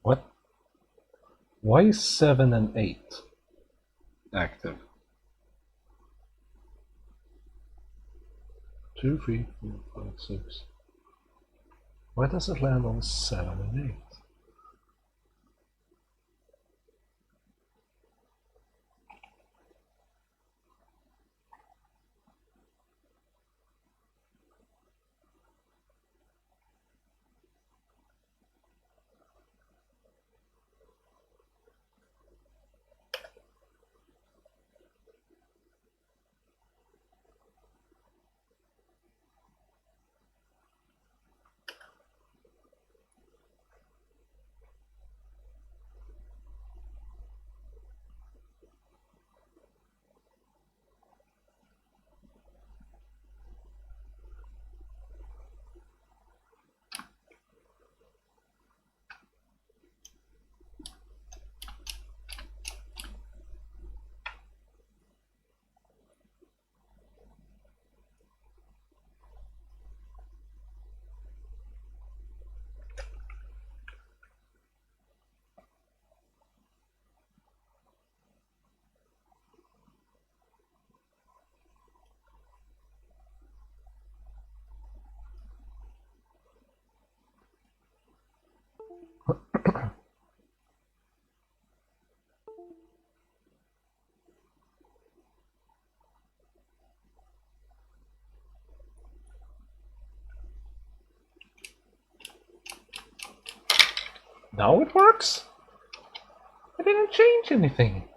What? Why is 7 and 8 active? 2, 3, 4, 5, 6. Why does it land on 7 and 8? Now it works? I didn't change anything.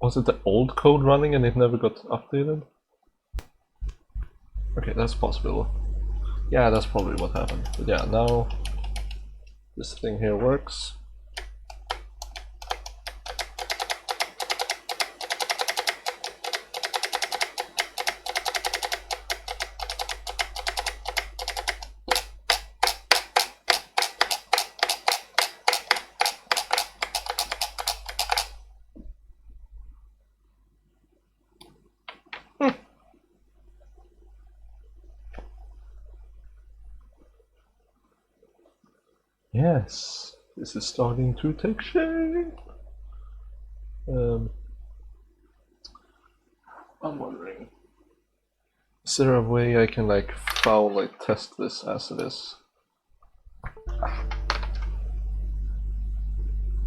Was it the old code running and it never got updated? Okay, that's possible. Yeah, that's probably what happened. But yeah, now this thing here works. Yes, this is starting to take shape. I'm wondering, is there a way I can like foully test this as it is?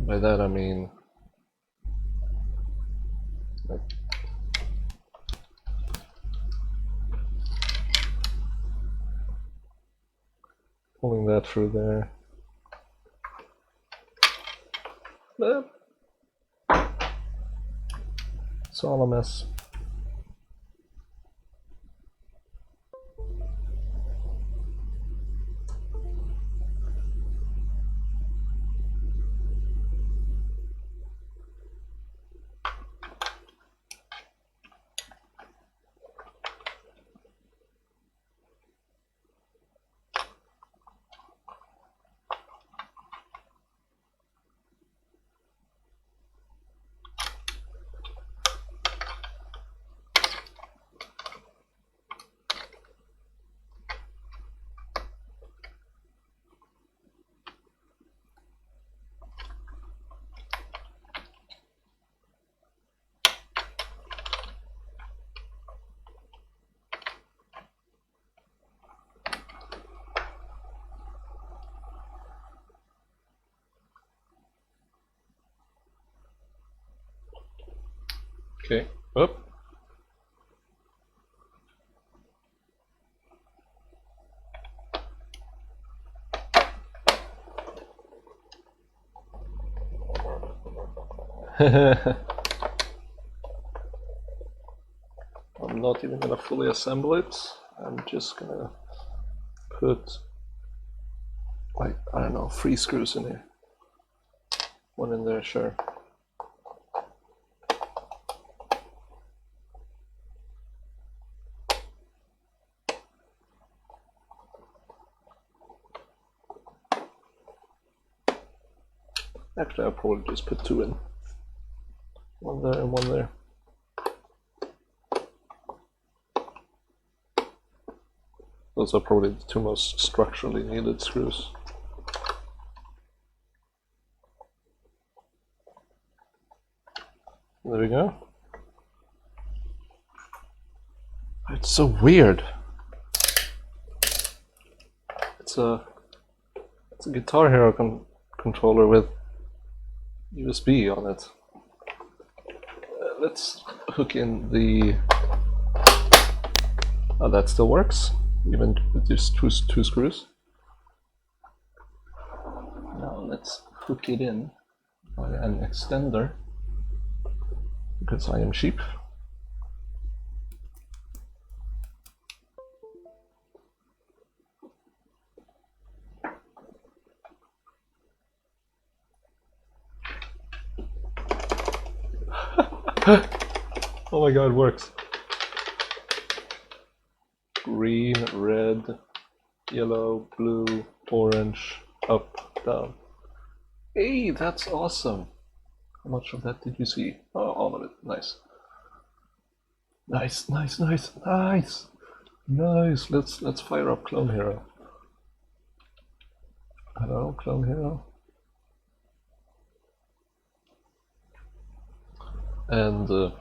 By that I mean like pulling that through there. It's all a mess. Okay, up. I'm not even gonna fully assemble it. I'm just gonna put, like, I don't know, 3 screws in here. One in there, sure. Actually, I'll probably just put 2 in. One there and one there. Those are probably the 2 most structurally needed screws. There we go. It's so weird. It's a Guitar Hero controller with USB on it. Let's hook in the. Oh, that still works, even with just two screws. Now let's hook it in by an extender, because I am cheap. Oh my god, it works. Green, red, yellow, blue, orange, up, down. Hey, that's awesome. How much of that did you see? Oh, all of it. Nice. Nice, nice, nice, nice. Nice. Let's fire up Clone Hero. Hello, Clone Hero. And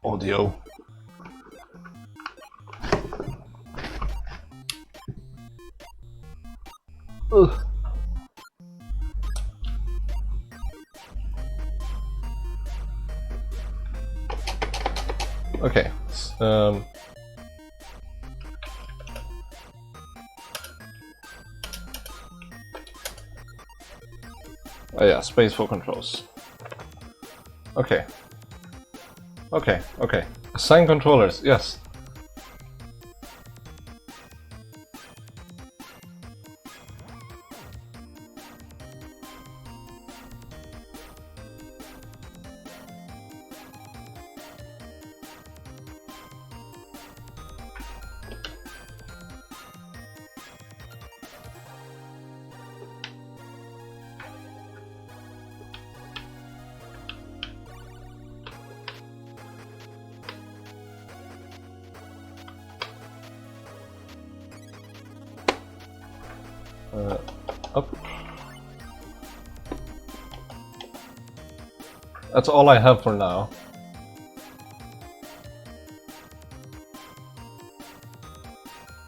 audio. Ugh. Okay. Oh yeah, space for controls. Okay. Okay, okay. Assign controllers, yes. Up. That's all I have for now.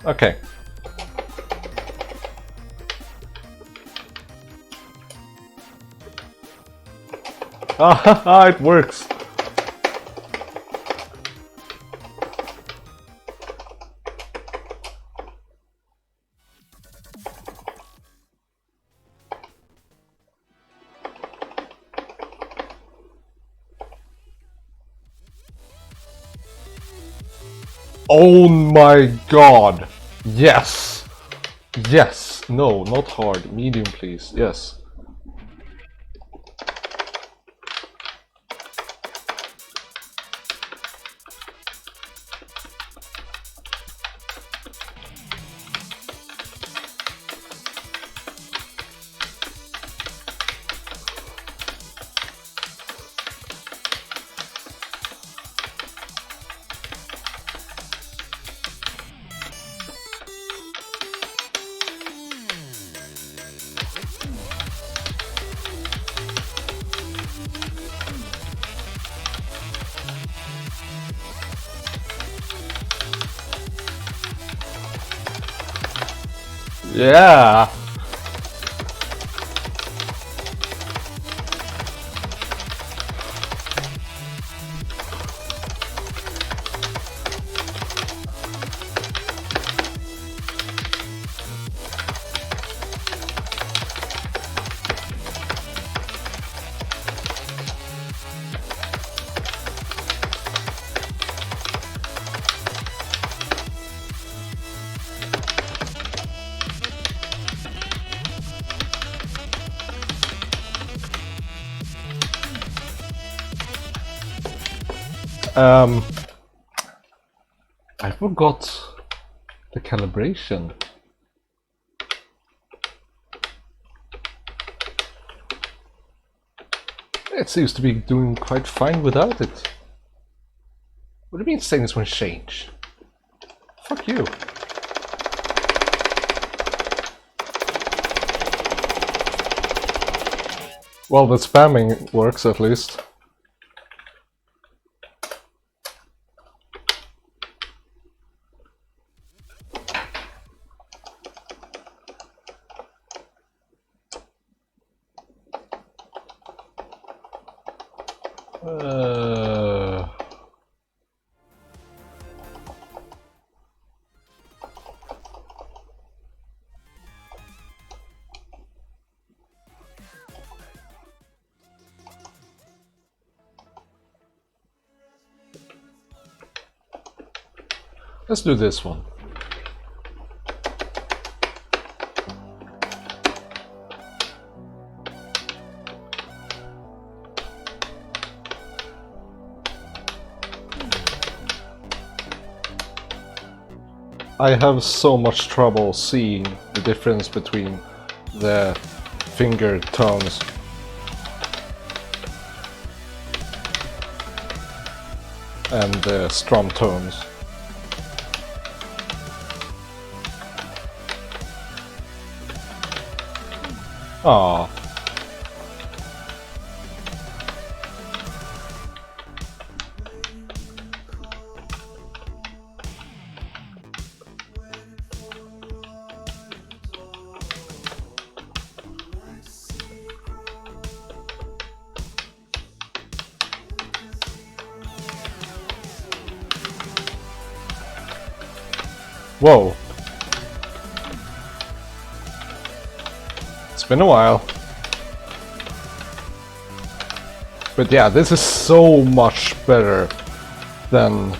Okay. Ah, it works. Oh my god! Yes! Yes! No, not hard. Medium, please. Yes. Yeah! I forgot the calibration. It seems to be doing quite fine without it. What do you mean things won't change? Fuck you. Well, the spamming works at least. Let's do this one. I have so much trouble seeing the difference between the finger tones. And the strum tones. Ah. Whoa. It's been a while. But yeah, this is so much better than...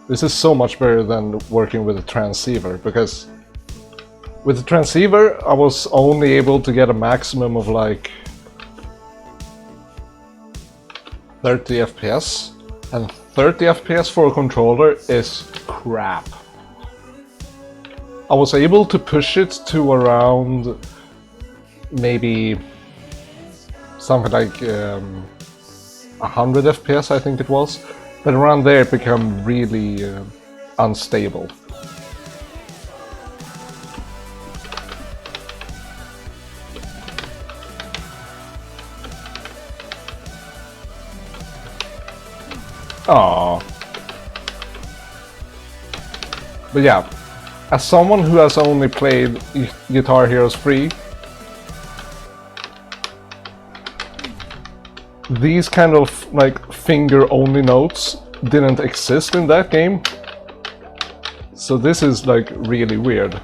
This is so much better than working with a transceiver, because with the transceiver I was only able to get a maximum of like 30 FPS, and 30 FPS for a controller is crap. I was able to push it to around maybe something like 100 FPS, I think it was, but around there it became really unstable. Aww. But yeah, as someone who has only played Guitar Hero 3, these kind of like finger-only notes didn't exist in that game. So this is like really weird.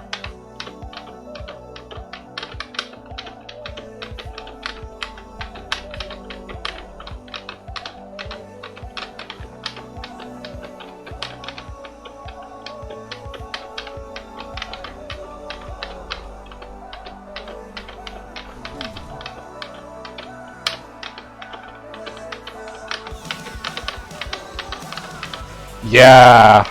Yeah.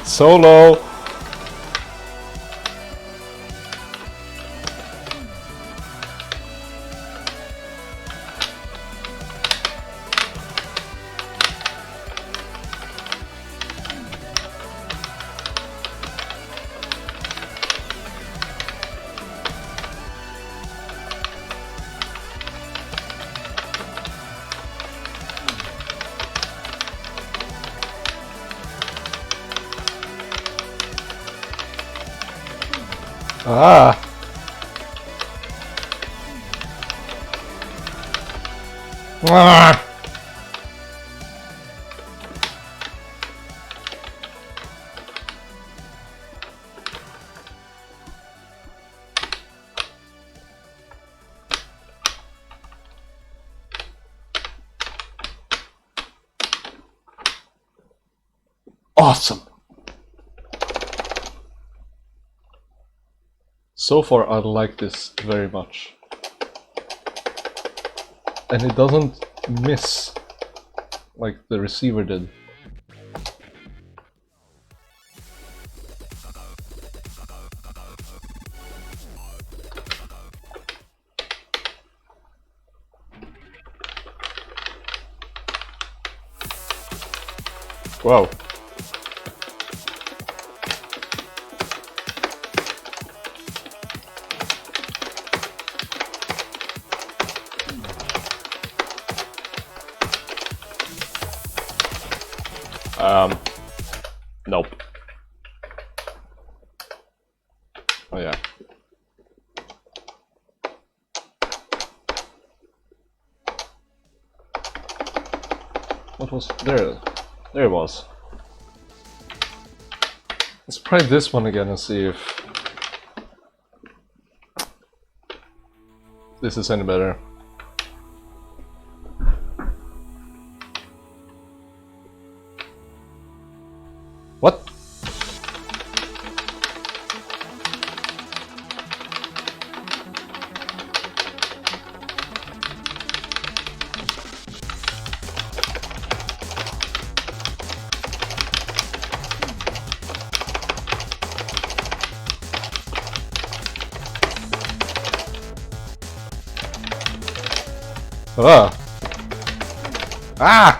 Solo. Ah. Ah. awesome! So far I like this very much. And it doesn't miss like the receiver did. Wow. Nope. Oh yeah. What was there? There it was. Let's try this one again and see if this is any better. What? Ah! Ah!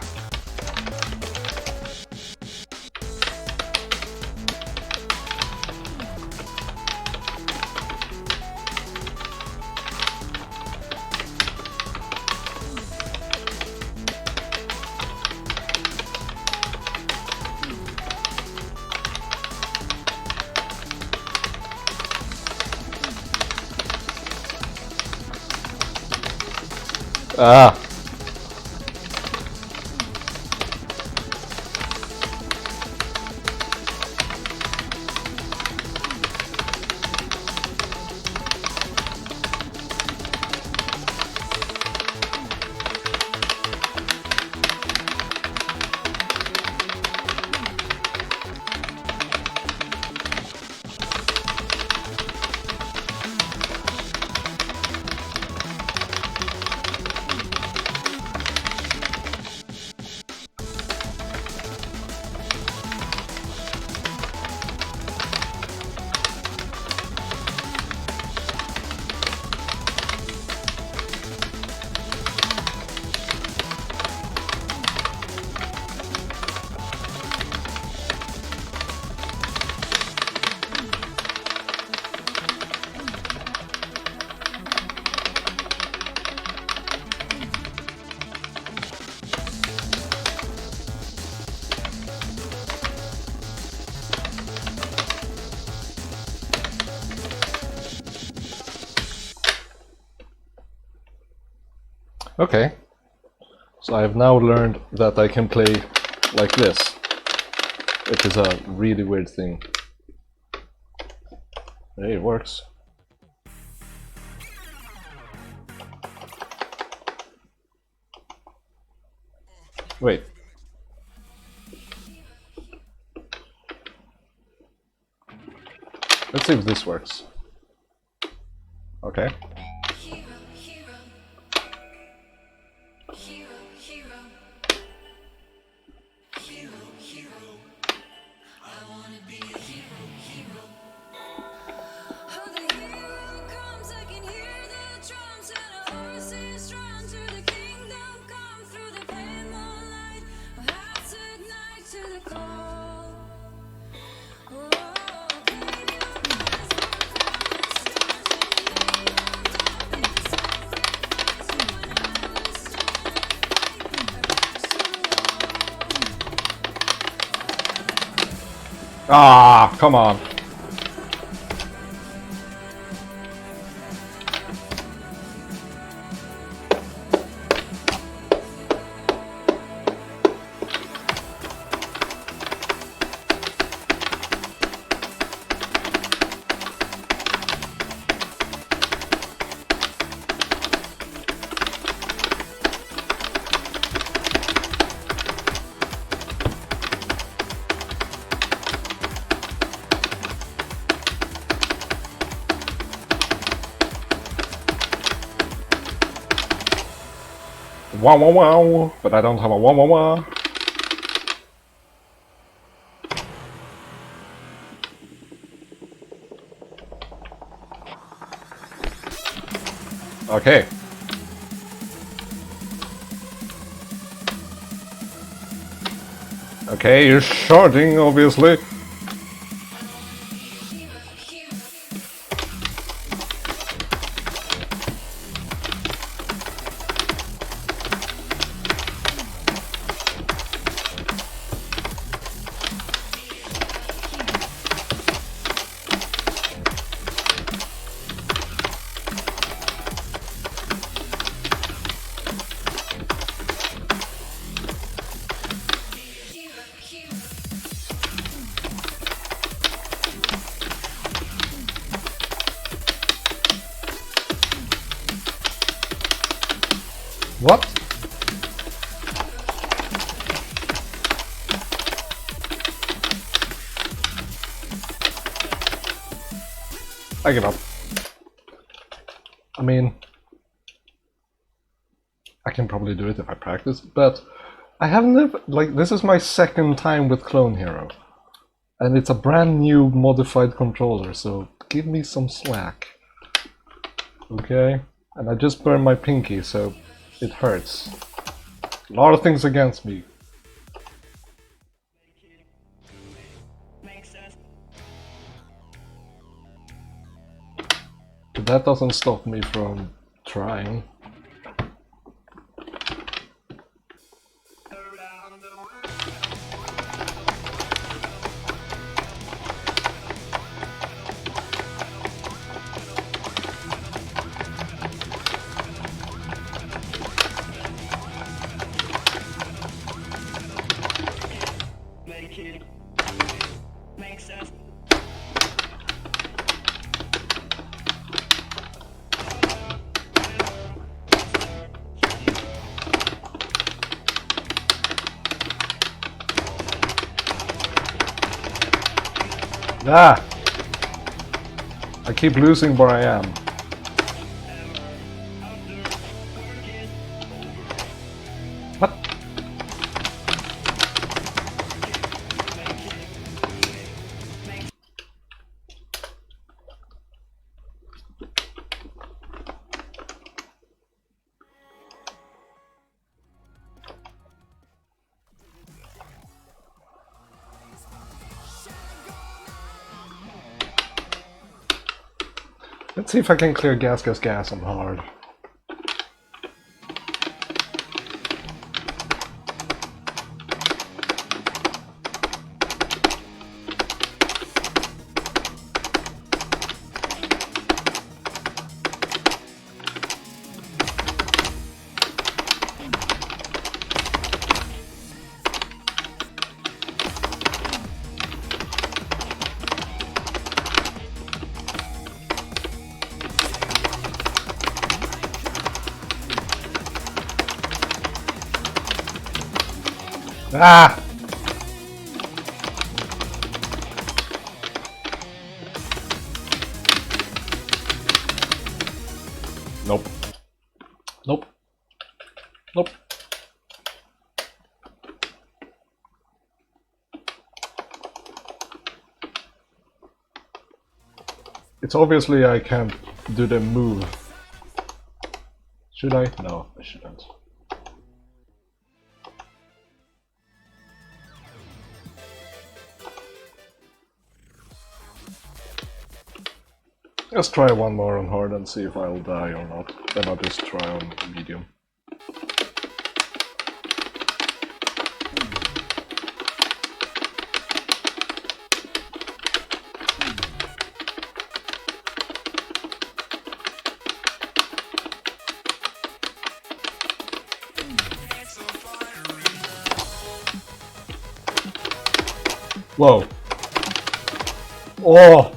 Ah! Okay, so I've now learned that I can play like this, which is a really weird thing. Hey, it works. Wait. Let's see if this works. Okay. Ah, come on. Wow wow wow! But I don't have a wow wow wow. Okay. Okay, you're shorting, obviously. What? I give up. I mean, I can probably do it if I practice, but I have never, like, this is my second time with Clone Hero. And it's a brand new modified controller, so give me some slack. Okay? And I just burned my pinky, so it hurts. A lot of things against me. But that doesn't stop me from trying. Ah! I keep losing where I am. What? Let's see if I can clear gas on hard. Ah! Nope. Nope. Nope. It's obviously I can't do the move. Should I? No, I shouldn't. Let's try one more on hard and see if I'll die or not. Then I'll just try on medium. Whoa. Oh!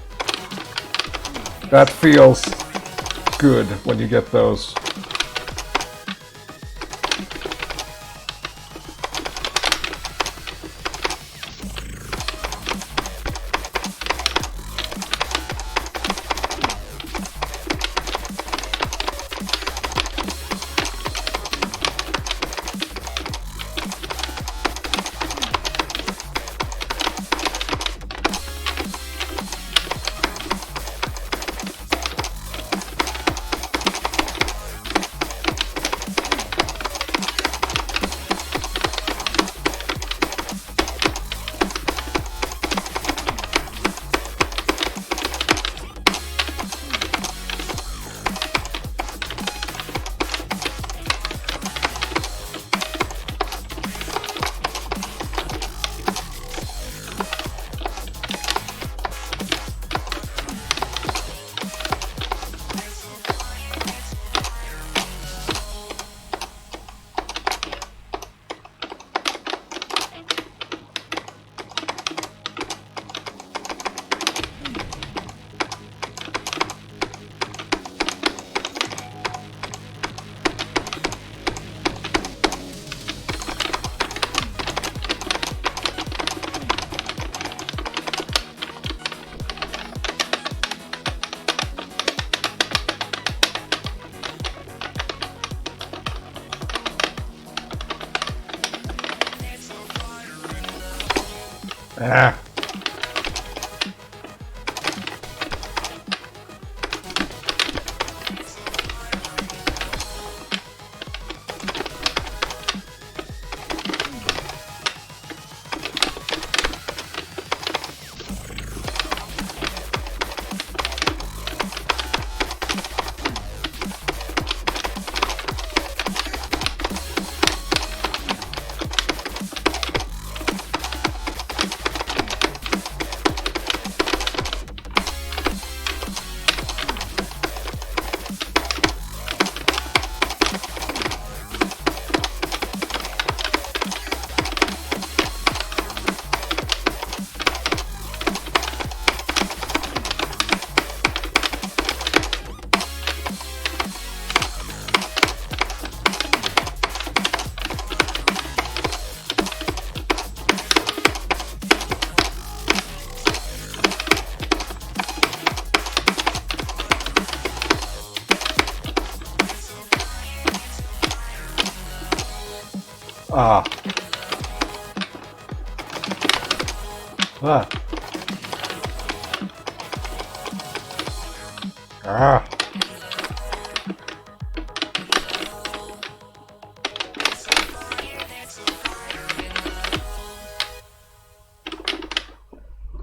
That feels good when you get those. Ah. Ah. Ah.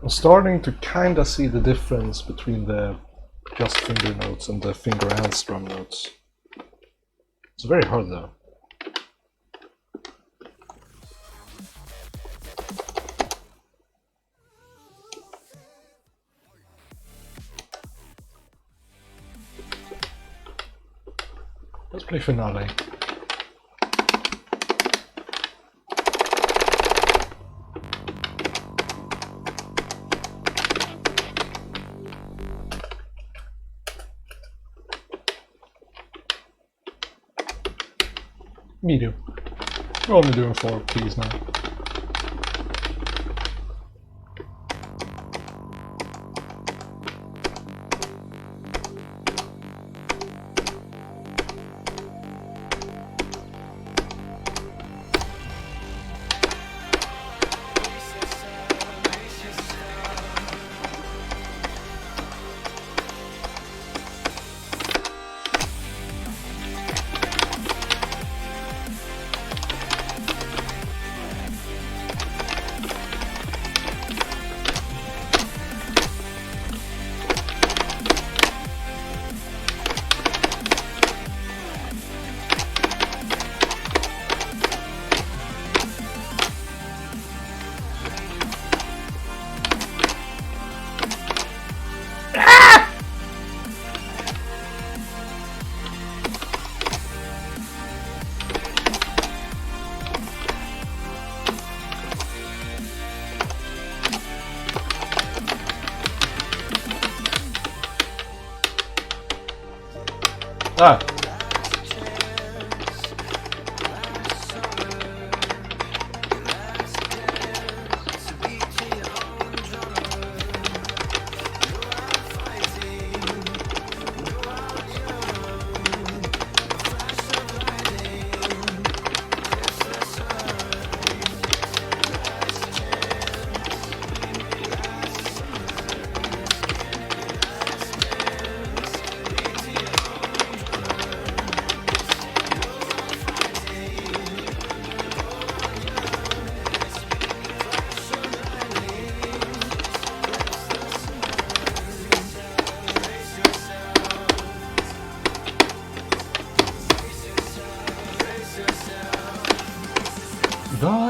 I'm starting to kinda see the difference between the just finger notes and the finger and strum notes. It's very hard though. Let's play Finale. Medium. We're only doing 4 keys now. Ah!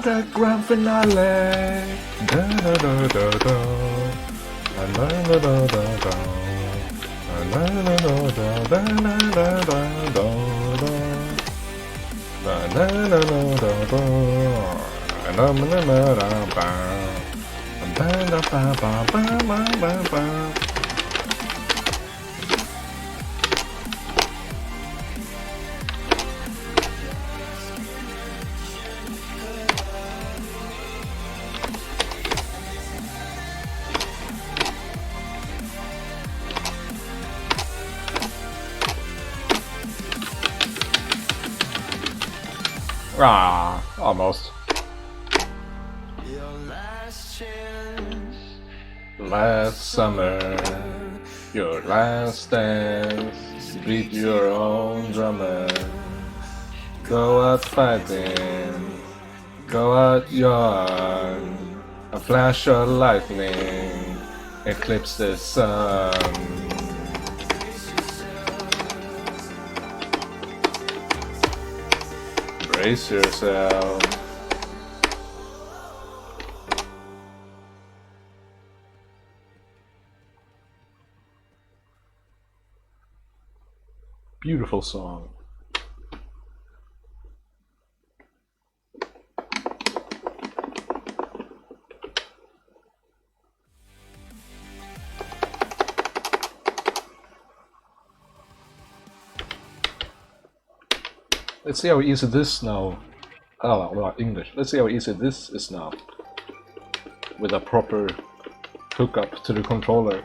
The grand finale. Da da da da da. Da da da da da da. Da da da da da da da da da. Da da da da da da. Da da da da da da. Da da ba ba ba ba ba ba. Ah, almost. Last summer, your last dance, beat your own drummer. Go out fighting, go out young. A flash of lightning, eclipse the sun. Brace yourself. Beautiful song. Let's see how easy this now. Oh, well, English. Let's see how easy this is now. With a proper hookup to the controller.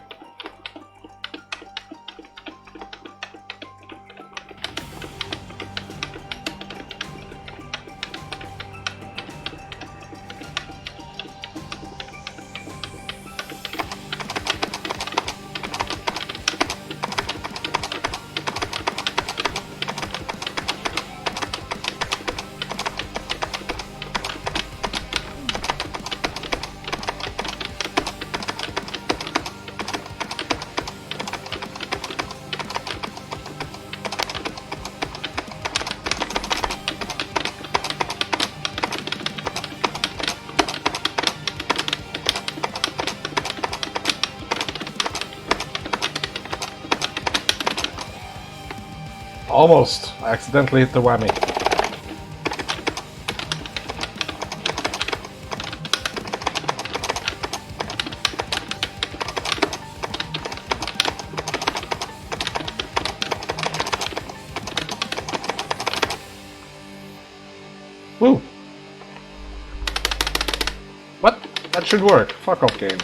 Almost. I accidentally hit the whammy. Woo! What? That should work. Fuck off, game.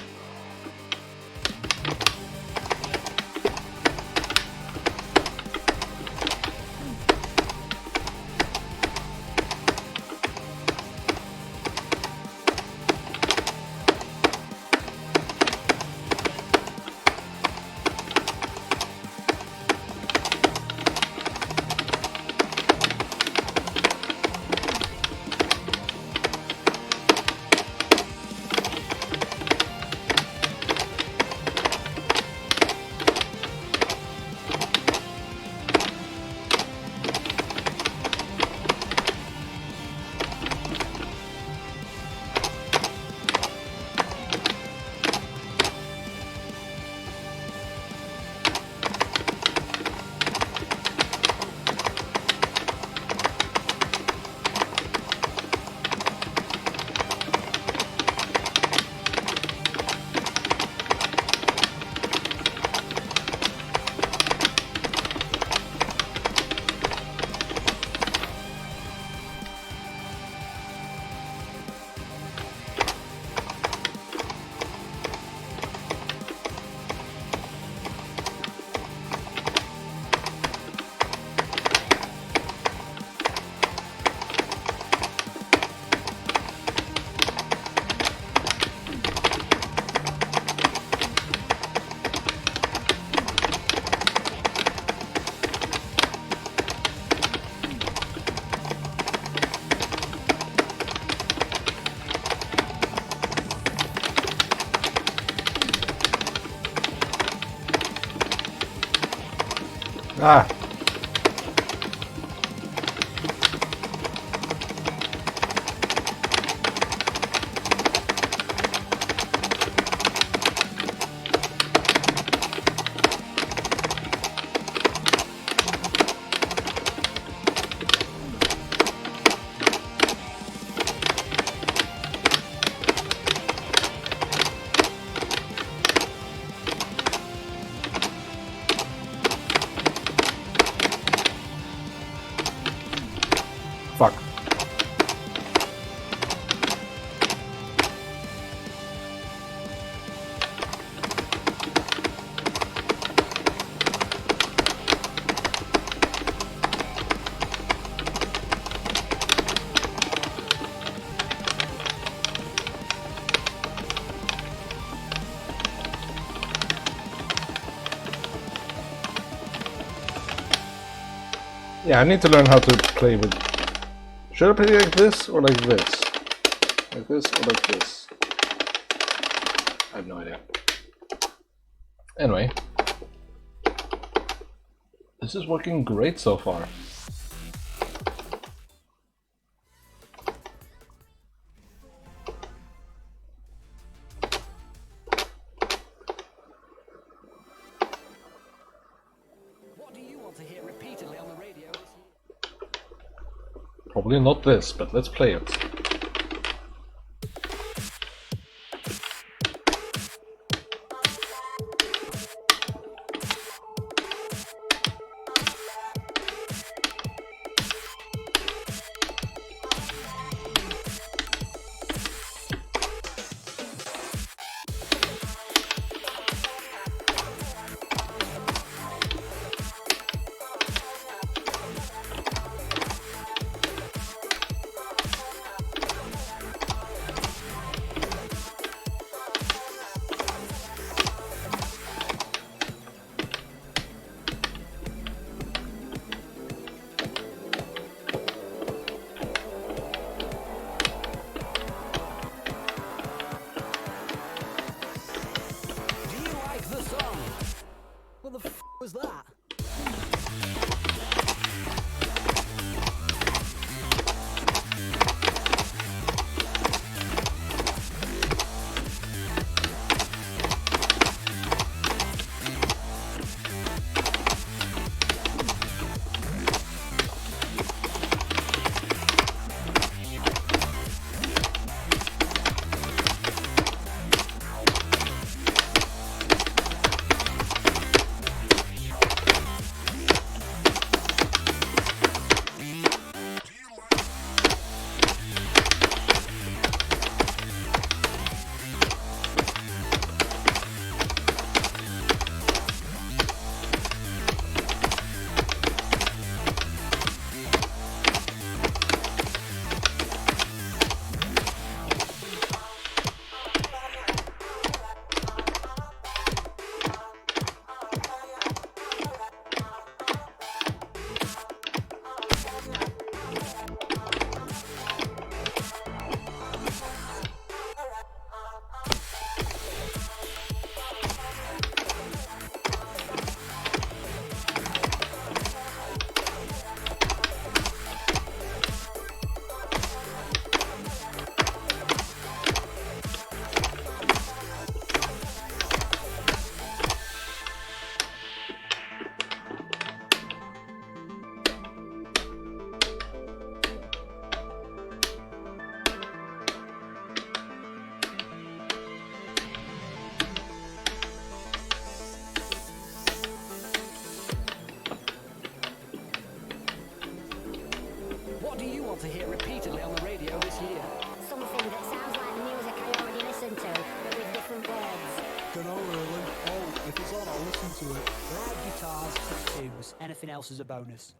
Ah. Fuck. Yeah, I need to learn how to play with... Should I play like this or like this? Like this or like this? I have no idea. Anyway. This is working great so far. What do you want to hear repeatedly on the radio? Probably not this, but let's play it. know really. Oh, if it's on, I'll listen to it. Loud guitars, kick tunes. Anything else is a bonus.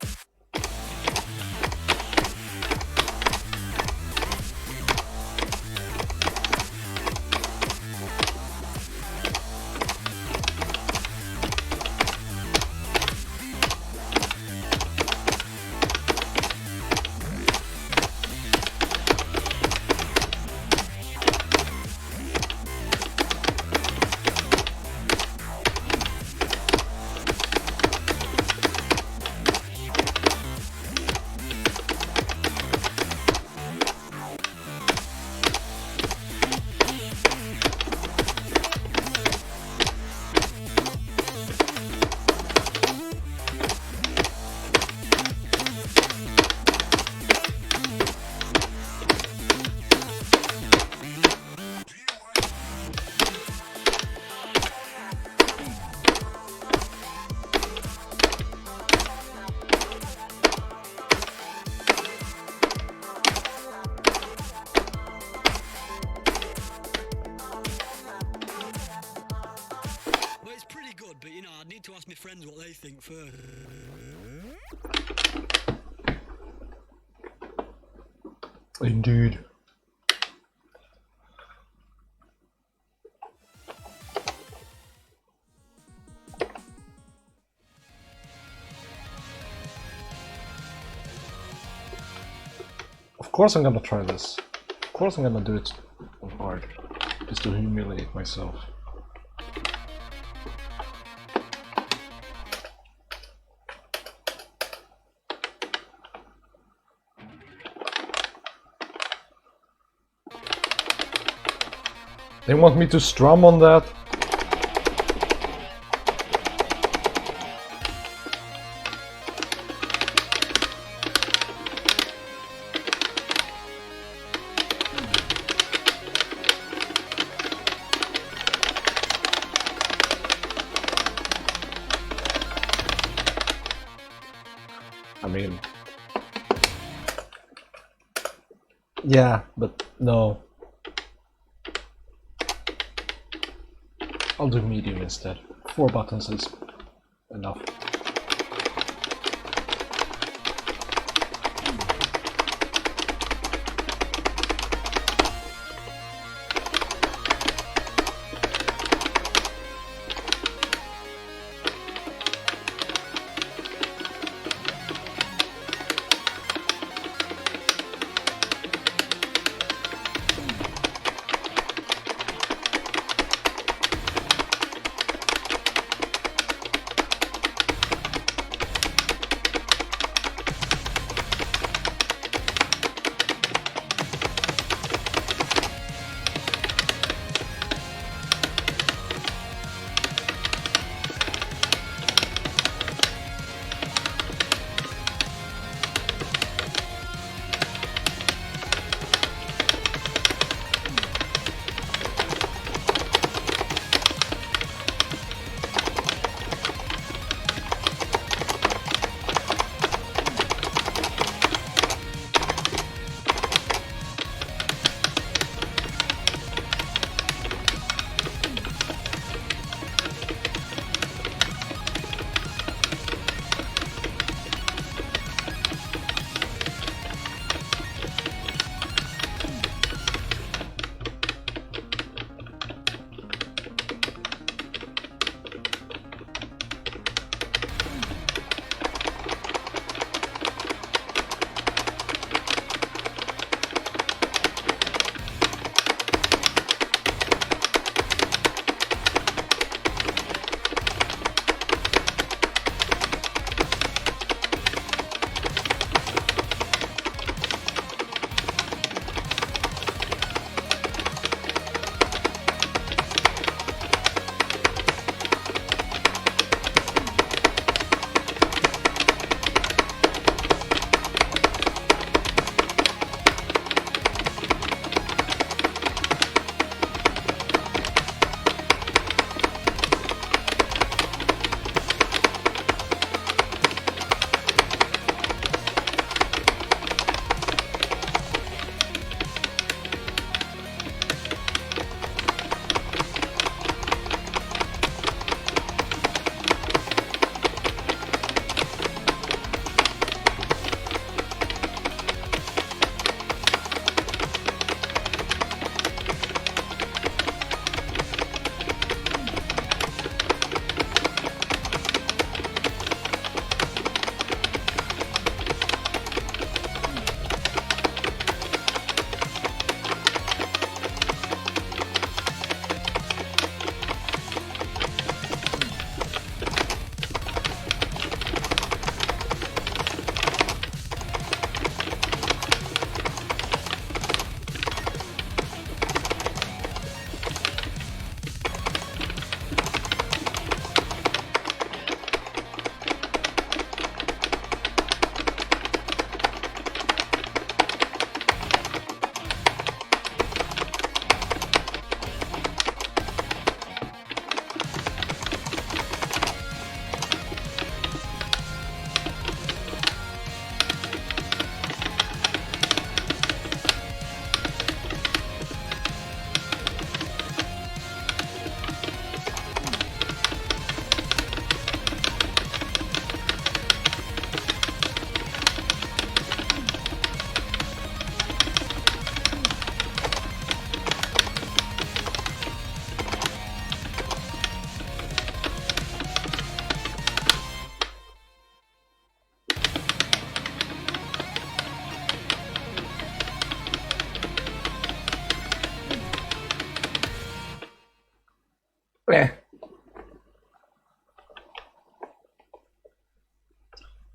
Well, it's pretty good, but you know, I'd need to ask my friends what they think first. Indeed. Of course I'm gonna try this. Of course I'm gonna do it on hard. Just to humiliate myself. They want me to strum on that? I mean... yeah, but no. I'll do medium instead. 4 buttons is enough.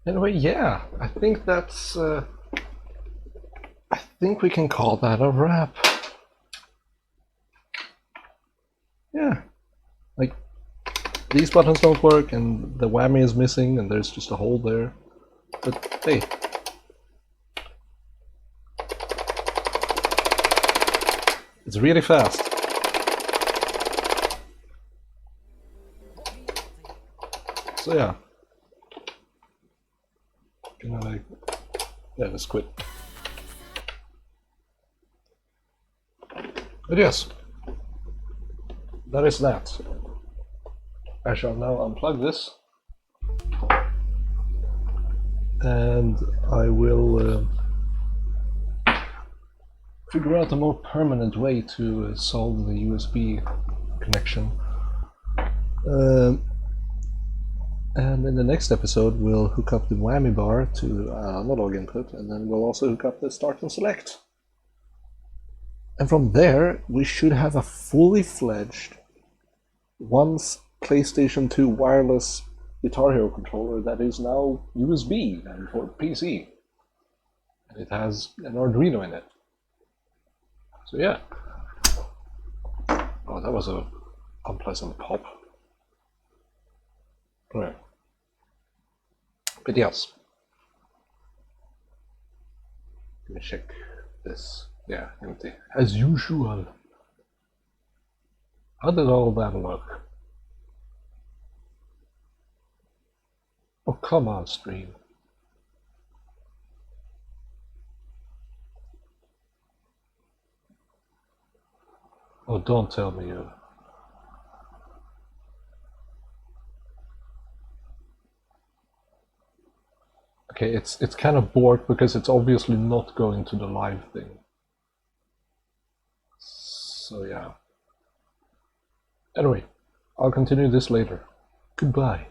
Anyway, yeah, I think that's. I think we can call that a wrap. Yeah, like these buttons don't work, and the whammy is missing, and there's just a hole there. But hey. It's really fast. So yeah. Can I yeah, let's quit. But yes. That is that. I shall now unplug this. And I will figure out a more permanent way to solve the USB connection. And in the next episode, we'll hook up the whammy bar to analog input, and then we'll also hook up the start and select. And from there, we should have a fully fledged PlayStation 2 wireless Guitar Hero controller that is now USB and for PC. And it has an Arduino in it. So yeah. Oh, that was a unpleasant pop. Right. But yes. Let me check this. Yeah, empty. As usual. How did all that look? Oh, come on, stream. Oh, don't tell me you. Okay, it's kind of bored because it's obviously not going to the live thing. So yeah. Anyway, I'll continue this later. Goodbye.